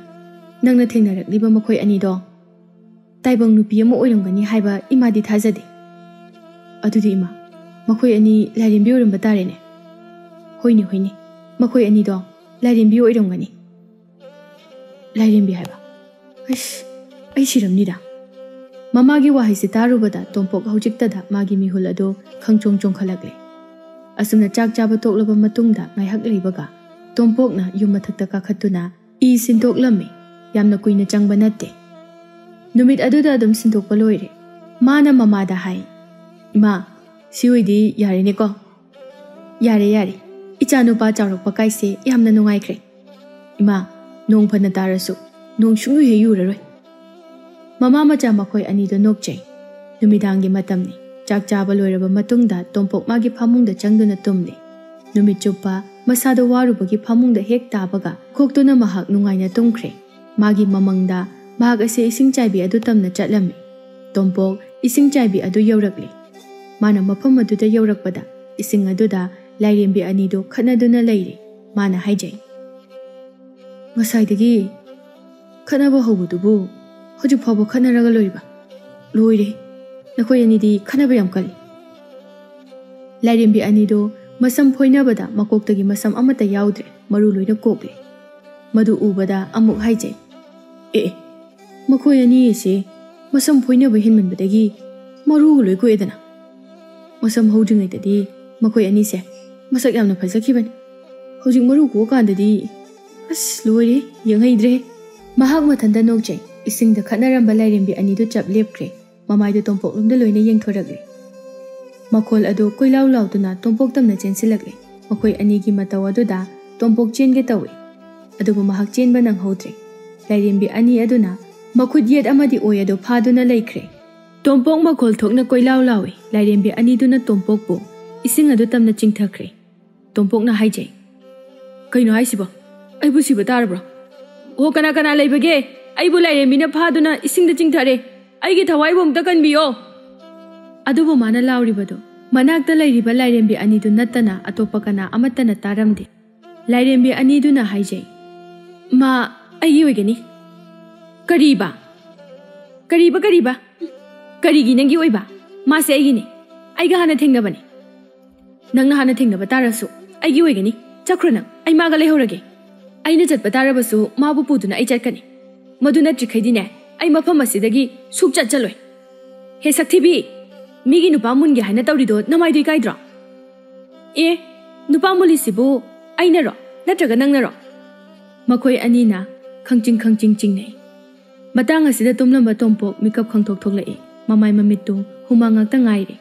ꯅꯪꯅ ꯊꯦꯡꯅꯔꯛꯂꯤꯕ ꯃꯈꯣꯏ ꯑꯅꯤꯗꯣ ꯇꯥꯏꯕꯪ ꯅꯨꯄꯤ ꯑꯃ ꯑꯣꯏꯔꯝꯒꯅꯤ ꯍꯥꯏꯕ ꯏꯃꯥꯗꯤ ꯊꯥꯖꯗꯦ ꯑꯗꯨꯗꯤ ꯏꯃꯥ ꯃꯈꯣꯏ ꯑꯅꯤ ꯂꯥꯏꯔꯦꯝꯕꯤ ꯑꯣꯏꯔꯝꯕ ꯇꯥꯔꯦꯅꯦ ꯍꯣꯏꯅꯦ ꯍꯣꯏꯅꯦ ꯃꯈꯣꯏ ꯑꯅꯤꯗꯣ ꯂꯥꯏꯔꯦꯝꯕꯤ ꯑꯣꯏꯔꯝꯒꯅꯤ ꯂꯥꯏꯔꯦꯝꯕꯤ ꯍꯥꯏꯕ ꯑꯁ ꯑꯩ ꯁꯤꯔꯝꯅꯤꯗ ꯃꯃꯥꯒꯤ ꯋꯥꯍꯩꯁꯤ ꯇꯥꯔꯨꯕꯗ ꯇꯣꯝꯄꯣꯛ ꯍꯧꯖꯤꯛꯇꯗ ꯃꯥꯒꯤ ꯃꯤꯍꯨꯜ ꯑꯗꯨ ꯈꯪꯆꯣꯡ ꯆꯣꯡꯈꯠꯂꯛꯂꯦ ꯑꯁꯨꯝꯅ ꯆꯥꯛ ꯆꯥꯕ ꯇꯣꯛꯂꯕ ꯃꯇꯨꯡꯗ ꯉꯥꯏꯍꯥꯛ ꯂꯩꯕꯒ ꯇꯣꯝꯄꯣꯛꯅ ꯌꯨꯝ ꯃꯊꯛꯇ ꯀꯥꯈꯠꯇꯨꯅ ꯏ ꯁꯤꯟꯗꯣꯛꯂꯝꯃꯤ ꯌꯥꯝꯅ ꯀꯨꯏꯅ ꯆꯪꯕ ꯅꯠꯇꯦ ꯅꯨꯃꯤꯠ ꯑꯗꯨꯗ ꯑꯗꯨꯝ ꯁꯤꯟꯗꯣꯛꯄ ꯂꯣꯏꯔꯦ ꯃꯥꯅ ꯃꯃꯥꯗ ꯍꯥꯏ ꯏꯃꯥ ꯁꯤ ꯑꯣꯏꯗꯤ ꯌꯥꯔꯦꯅꯦꯀꯣ ꯌꯥꯔꯦ ꯌꯥꯔꯦ ꯏꯆꯥꯅꯨꯄꯥ ꯆꯥꯎꯔꯛꯄ ꯀꯥꯏꯁꯦ ꯌꯥꯝꯅ ꯅꯨꯡꯉꯥꯏꯈ꯭ꯔꯦ ꯏꯃꯥ ꯅꯣꯡ ꯐꯅ ꯇꯥꯔꯁꯨ ꯅꯣꯡ ꯁꯨꯡꯌꯨ ꯍꯦꯛ ꯌꯨꯔꯔꯣꯏ ꯃꯃꯥ ꯃꯆꯥ ꯃꯈꯣꯏ ꯑꯅꯤꯗꯣ ꯅꯣꯛꯆꯩ ꯅꯨꯃꯤꯗꯥꯡꯒꯤ ꯃꯇꯝꯅꯤ ꯆꯥꯛ ꯆꯥꯕ ꯂꯣꯏꯔꯕ ꯃꯇꯨꯡꯗ ꯇꯣꯝꯄꯣꯛ ꯃꯥꯒꯤ ꯐꯃꯨꯡꯗ ꯆꯪꯗꯨꯅ ꯇꯨꯝꯂꯦ ꯅꯨꯃꯤꯠ ꯆꯨꯞꯄ ꯃꯁꯥꯗ ꯋꯥꯔꯨꯕꯒꯤ ꯐꯃꯨꯡꯗ ꯍꯦꯛ ꯇꯥꯕꯒ ꯈꯣꯛꯇꯨꯅ ꯃꯍꯥꯛ ꯅꯨꯡꯉꯥꯏꯅ ꯇꯨꯝꯈ꯭ꯔꯦ ꯃꯥꯒꯤ ꯃꯃꯪꯗ ꯃꯍꯥꯛ ꯑꯁꯤ ꯏꯁꯤꯡ ꯆꯥꯏꯕꯤ ꯑꯗꯨ ꯇꯝꯅ ꯆꯠꯂꯝꯃꯤ ꯇꯣꯝꯄꯣꯛ ꯏꯁꯤꯡ ꯆꯥꯏꯕꯤ ꯑꯗꯨ ꯌꯧꯔꯛꯂꯦ ꯃꯥꯅ ꯃꯐꯝ ꯑꯗꯨꯗ ꯌꯧꯔꯛꯄꯗ ꯏꯁꯤꯡ ꯑꯗꯨꯗ ꯂꯥꯏꯔꯦꯝꯕꯤ ꯑꯅꯤꯗꯨ ꯈꯠꯅꯗꯨꯅ ꯂꯩꯔꯦ ꯃꯥꯅ ꯍꯥꯏꯖꯩ ꯉꯁꯥꯏꯗꯒꯤ ꯈꯠꯅꯕ ꯍꯧꯕꯗꯨꯕꯨ ꯍꯧꯖꯤꯛ ꯐꯥꯎꯕ ꯈꯠꯅꯔꯒ ꯂꯣꯏꯔꯦ ꯅꯈꯣꯏ ꯑꯅꯤꯗꯤ ꯈꯠꯅꯕ ꯌꯥꯝ ꯀꯜꯂꯤ ꯂꯥꯏꯔꯦꯝꯕꯤ ꯑꯅꯤꯗꯨ ꯃꯁꯝ ꯐꯣꯏꯅꯕꯗ ꯃꯀꯣꯛꯇꯒꯤ ꯃꯁꯝ ꯑꯃꯠꯇ ꯌꯥꯎꯗ꯭ꯔꯦ ꯃꯔꯨ ꯂꯣꯏꯅ ꯀꯣꯛꯂꯦ ꯃꯗꯨ ꯎꯕꯗ ꯑꯃꯨꯛ ꯍꯥꯏꯖꯩ ꯃꯈꯣꯏ ꯑꯅꯤ ꯑꯁꯤ ꯃꯁꯝ ꯐꯣꯏꯅꯕ ꯍꯦꯟꯃꯟꯕꯗꯒꯤ ꯃꯔꯨꯒ ꯂꯣꯏ ꯀꯣꯛꯑꯦꯗꯅ ꯃꯁꯝ ꯍꯧꯗ꯭ꯔꯤꯉꯩꯗꯗꯤ ꯃꯈꯣꯏ ꯑꯅꯤꯁꯦ ꯃꯁꯛ ꯌꯥꯝꯅ ꯐꯖꯈꯤꯕꯅꯤ ꯍꯧꯖꯤꯛ ꯃꯔꯨ ꯀꯣꯛꯑꯀꯥꯟꯗꯗꯤ ꯑꯁ ꯂꯣꯏꯔꯦ ꯌꯦꯡꯍꯩꯗ꯭ꯔꯦ ꯃꯍꯥꯛ ꯃꯊꯟꯇ ꯅꯣꯛꯆꯩ ꯏꯁꯤꯡꯗ ꯈꯠꯅꯔꯝꯕ ꯂꯥꯏꯔꯦꯝꯕꯤ ꯑꯅꯤꯗꯨ ꯆꯞ ꯂꯦꯞꯈ꯭ꯔꯦ ꯃꯃꯥꯏꯗꯨ ꯇꯣꯝꯄꯣꯛꯂꯣꯝꯗ ꯂꯣꯏꯅ ꯌꯦꯡꯊꯣꯔꯛꯂꯦ ꯃꯈꯣꯜ ꯑꯗꯨ ꯀꯣꯏꯂꯥꯎ ꯂꯥꯎꯗꯨꯅ ꯇꯣꯝꯄꯣꯛ ꯇꯝꯅ ꯆꯦꯟꯁꯤꯜꯂꯛꯂꯦ ꯃꯈꯣꯏ ꯑꯅꯤꯒꯤ ꯃꯇꯧ ꯑꯗꯨꯗ ꯇꯣꯝꯄꯣꯛ ꯆꯦꯟꯒꯦ ꯇꯧꯏ ꯑꯗꯨꯕꯨ ꯃꯍꯥꯛ ꯆꯦꯟꯕ ꯅꯪꯍꯧꯗ꯭ꯔꯦ ꯂꯥꯏꯔꯦꯝꯕꯤ ꯑꯅꯤ ꯑꯗꯨꯅ ꯃꯈꯨꯠ ꯌꯦꯠ ꯑꯃꯗꯤ ꯑꯣꯏ ꯑꯗꯨ ꯐꯥꯗꯨꯅ ꯂꯩꯈ꯭ꯔꯦ ꯇꯣꯝꯄꯣꯛ ꯃꯈꯣꯜ ꯊꯣꯛꯅ ꯀꯣꯏꯂꯥꯎ ꯂꯥꯎꯏ ꯂꯥꯏꯔꯦꯝꯕꯤ ꯑꯅꯤꯗꯨꯅ ꯇꯣꯝꯄꯣꯛꯄꯨ ꯏꯁꯤꯡ ꯑꯗꯨ ꯇꯝꯅ ꯆꯤꯡꯊꯈ꯭ꯔꯦ ꯇꯣꯝꯄꯣꯛꯅ ꯍꯥꯏꯖꯩ ꯀꯩꯅꯣ ꯍꯥꯏꯁꯤꯕꯣ ꯑꯩꯕꯨ ꯁꯤꯕ ꯇꯥꯔꯕ꯭ꯔꯣ ꯑꯣ ꯀꯅꯥ ꯀꯅꯥ ꯂꯩꯕꯒꯦ ꯑꯩꯕꯨ ꯂꯥꯏꯔꯦꯝꯕꯤꯅ ꯐꯥꯗꯨꯅ ꯏꯁꯤꯡꯗ ꯆꯤꯡꯊꯔꯦ ꯑꯩꯒꯤ ꯊꯋꯥꯏꯕꯨ ꯑꯝꯇ ꯀꯟꯕꯤꯌꯣ ꯑꯗꯨꯕꯨ ꯃꯥꯅ ꯂꯥꯎꯔꯤꯕꯗꯣ ꯃꯅꯥꯛꯇ ꯂꯩꯔꯤꯕ ꯂꯥꯏꯔꯦꯝꯕꯤ ꯑꯅꯤꯗꯨ ꯅꯠꯇꯅ ꯑꯇꯣꯞꯄ ꯀꯅꯥ ꯑꯃꯠꯇꯅ ꯇꯥꯔꯝꯗꯦ ꯂꯥꯏꯔꯦꯝꯕꯤ ꯑꯅꯤꯗꯨꯅ ꯍꯥꯏꯖꯩ ꯃꯥ ꯑꯩꯒꯤ ꯑꯣꯏꯒꯅꯤ ꯀꯔꯤꯕ ꯀꯔꯤꯒꯤ ꯅꯪꯒꯤ ꯑꯣꯏꯕ ꯃꯥꯁꯦ ꯑꯩꯒꯤꯅꯤ ꯑꯩꯒ ꯍꯥꯟꯅ ꯊꯦꯡꯅꯕꯅꯤ ꯅꯪꯅ ꯍꯥꯟꯅ ꯊꯦꯡꯅꯕ ꯇꯥꯔꯁꯨ ꯑꯩꯒꯤ ꯑꯣꯏꯒꯅꯤ ꯆꯠꯈ꯭ꯔꯣ ꯅꯪ ꯑꯩ ꯃꯥꯒ ꯂꯩꯍꯧꯔꯒꯦ ꯑꯩꯅ ꯆꯠꯄ ꯇꯥꯔꯕꯁꯨ ꯃꯥꯕꯨ ꯄꯨꯗꯨꯅ ꯑꯩ ꯆꯠꯀꯅꯤ ꯃꯗꯨ ꯅꯠꯇ꯭ꯔꯤꯈꯩꯗꯤꯅꯦ ꯑꯩ ꯃꯐꯝ ꯑꯁꯤꯗꯒꯤ ꯁꯨꯛꯆꯠ ꯆꯠꯂꯣꯏ ꯍꯦ ꯁꯛꯊꯤꯕꯤ ꯃꯤꯒꯤ ꯅꯨꯄꯥ ꯃꯨꯟꯒꯦ ꯍꯥꯏꯅ ꯇꯧꯔꯤꯗꯣ ꯅꯃꯥꯏꯗꯨ ꯏꯀꯥꯏꯗ꯭ꯔꯣ ꯅꯨꯄꯥ ꯃꯨꯜꯂꯤꯁꯤꯕꯨ ꯑꯩꯅꯔꯣ ꯅꯠꯇ꯭ꯔꯒ ꯅꯪꯅꯔꯣ ꯃꯈꯣꯏ ꯑꯅꯤꯅ ꯈꯪꯆꯤꯡ ꯆꯤꯡꯅꯩ ꯃꯇꯥꯡ ꯑꯁꯤꯗ ꯇꯨꯝꯂꯝꯕ ꯇꯣꯝꯄꯣꯛ ꯃꯤꯀꯞ ꯈꯪꯊꯣꯛ ꯊꯣꯛꯂꯛꯏ ꯃꯃꯥꯏ ꯃꯃꯤꯠꯇꯨ ꯍꯨꯃꯥꯡ ꯉꯥꯛꯇ ꯉꯥꯏꯔꯦ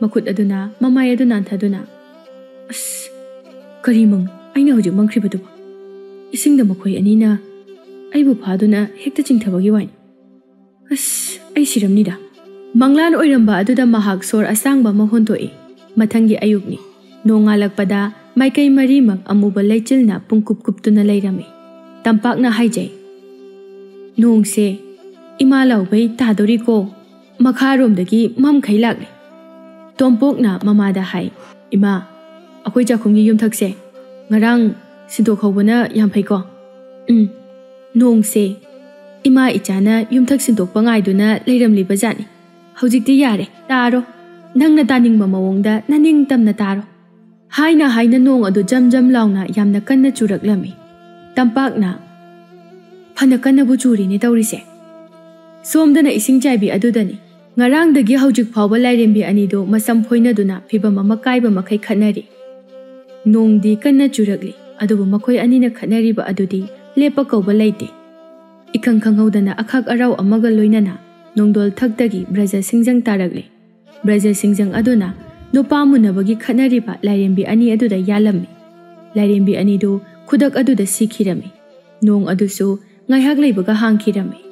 ꯃꯈꯨꯠ ꯑꯗꯨꯅ ꯃꯃꯥꯏ ꯑꯗꯨ ꯅꯥꯟꯊꯗꯨꯅ ꯑꯁ ꯀꯔꯤ ꯃꯪ ꯑꯩꯅ ꯍꯧꯖꯤꯛ ꯃꯪꯈ꯭ꯔꯤꯕꯗꯨꯕꯣ ꯏꯁꯤꯡꯗ ꯃꯈꯣꯏ ꯑꯅꯤꯅ ꯑꯩꯕꯨ ꯐꯥꯗꯨꯅ ꯍꯦꯛꯇ ꯆꯤꯡꯊꯕꯒꯤ ꯋꯥꯅꯤ ꯑꯁ ꯑꯩ ꯁꯤꯔꯝꯅꯤꯗ ꯃꯪꯂꯥꯟ ꯑꯣꯏꯔꯝꯕ ꯑꯗꯨꯗ ꯃꯍꯥꯛ ꯁꯣꯔ ꯑꯁꯥꯡꯕ ꯑꯃ ꯍꯣꯟꯊꯣꯛꯏ ꯃꯊꯪꯒꯤ ꯑꯌꯨꯛꯅꯤ ꯅꯣꯡꯉꯥꯜꯂꯛꯄꯗ ꯃꯥꯏꯀꯩ ꯃꯔꯤꯃꯛ ꯑꯃꯨꯕ ꯂꯩꯆꯤꯜꯅ ꯄꯨꯡꯀꯨꯞ ꯀꯨꯞꯇꯨꯅ ꯂꯩꯔꯝꯃꯤ ꯇꯝꯄꯥꯛꯅ ꯍꯥꯏꯖꯩ ꯅꯣꯡꯁꯦ ꯏꯃꯥ ꯂꯥꯎꯕꯩ ꯇꯥꯗꯣꯔꯤꯀꯣ ꯃꯈꯥꯔꯣꯝꯗꯒꯤ ꯃꯝꯈꯩ ꯂꯥꯛꯂꯦ ꯇꯣꯝꯄꯣꯛꯅ ꯃꯃꯥꯗ ꯍꯥꯏ ꯏꯃꯥ ꯑꯩꯈꯣꯏ ꯆꯥꯛꯈꯨꯝꯒꯤ ꯌꯨꯝꯊꯛꯁꯦ ꯉꯔꯥꯡ ꯁꯤꯟꯗꯣꯛꯍꯧꯕꯅ ꯌꯥꯝ ꯐꯩꯀꯣ ꯅꯣꯡꯁꯦ ꯏꯃꯥ ꯏꯆꯥꯅ ꯌꯨꯝꯊꯛ ꯁꯤꯟꯗꯣꯛꯄ ꯉꯥꯏꯗꯨꯅ ꯂꯩꯔꯝꯂꯤꯕ ꯖꯥꯠꯅꯤ ꯍꯧꯖꯤꯛꯇꯤ ꯌꯥꯔꯦ ꯇꯥꯔꯣ ꯅꯪꯅ ꯇꯥꯅꯤꯡꯕ ꯃꯑꯣꯡꯗ ꯅꯅꯤꯡꯇꯝꯅ ꯇꯥꯔꯣ ꯍꯥꯏꯅ ꯅꯣꯡ ꯑꯗꯨ ꯖꯝ ꯖꯝ ꯂꯥꯎꯅ ꯌꯥꯝꯅ ꯀꯟꯅ ꯆꯨꯔꯛꯂꯝꯃꯤ ꯇꯝꯄꯥꯛꯅ ꯐꯅ ꯀꯟꯅꯕꯨ ꯆꯨꯔꯤꯅꯦ ꯇꯧꯔꯤꯁꯦ ꯁꯣꯝꯗꯅ ꯏꯁꯤꯡ ꯆꯥꯏꯕꯤ ꯑꯗꯨꯗꯅꯤ ꯉꯔꯥꯡꯗꯒꯤ ꯍꯧꯖꯤꯛ ꯐꯥꯎꯕ ꯂꯥꯏꯔꯦꯝꯕꯤ ꯑꯅꯤꯗꯨ ꯃꯁꯝ ꯐꯣꯏꯅꯗꯨꯅ ꯐꯤꯕꯝ ꯑꯃ ꯀꯥꯏꯕ ꯃꯈꯩ ꯈꯠꯅꯔꯤ ꯅꯣꯡꯗꯤ ꯀꯟꯅ ꯆꯨꯔꯛꯂꯤ ꯑꯗꯨꯕꯨ ꯃꯈꯣꯏ ꯑꯅꯤꯅ ꯈꯠꯅꯔꯤꯕ ꯑꯗꯨꯗꯤ ꯂꯦꯞꯄ ꯀꯧꯕ ꯂꯩꯇꯦ ꯏꯈꯪ ꯈꯪꯍꯧꯗꯅ ꯑꯈꯥꯛ ꯑꯔꯥꯎ ꯑꯃꯒ ꯂꯣꯏꯅꯅ ꯅꯣꯡꯗꯣꯜ ꯊꯛꯇꯒꯤ ꯕ꯭ꯔꯖ ꯁꯤꯡꯖꯪ ꯇꯥꯔꯛꯂꯦ ꯕ꯭ꯔꯖ ꯁꯤꯡꯖꯪ ꯑꯗꯨꯅ ꯅꯨꯄꯥ ꯃꯨꯟꯅꯕꯒꯤ ꯈꯠꯅꯔꯤꯕ ꯂꯥꯏꯔꯦꯝꯕꯤ ꯑꯅꯤ ꯑꯗꯨꯗ ꯌꯥꯜꯂꯝꯃꯤ ꯂꯥꯏꯔꯦꯝꯕꯤ ꯑꯅꯤꯗꯨ ꯈꯨꯗꯛ ꯑꯗꯨꯗ ꯁꯤꯈꯤꯔꯝꯃꯤ ꯅꯣꯡ ꯑꯗꯨꯁꯨ ꯉꯥꯏꯍꯥꯛ ꯂꯩꯕꯒ ꯍꯥꯡꯈꯤꯔꯝꯃꯤ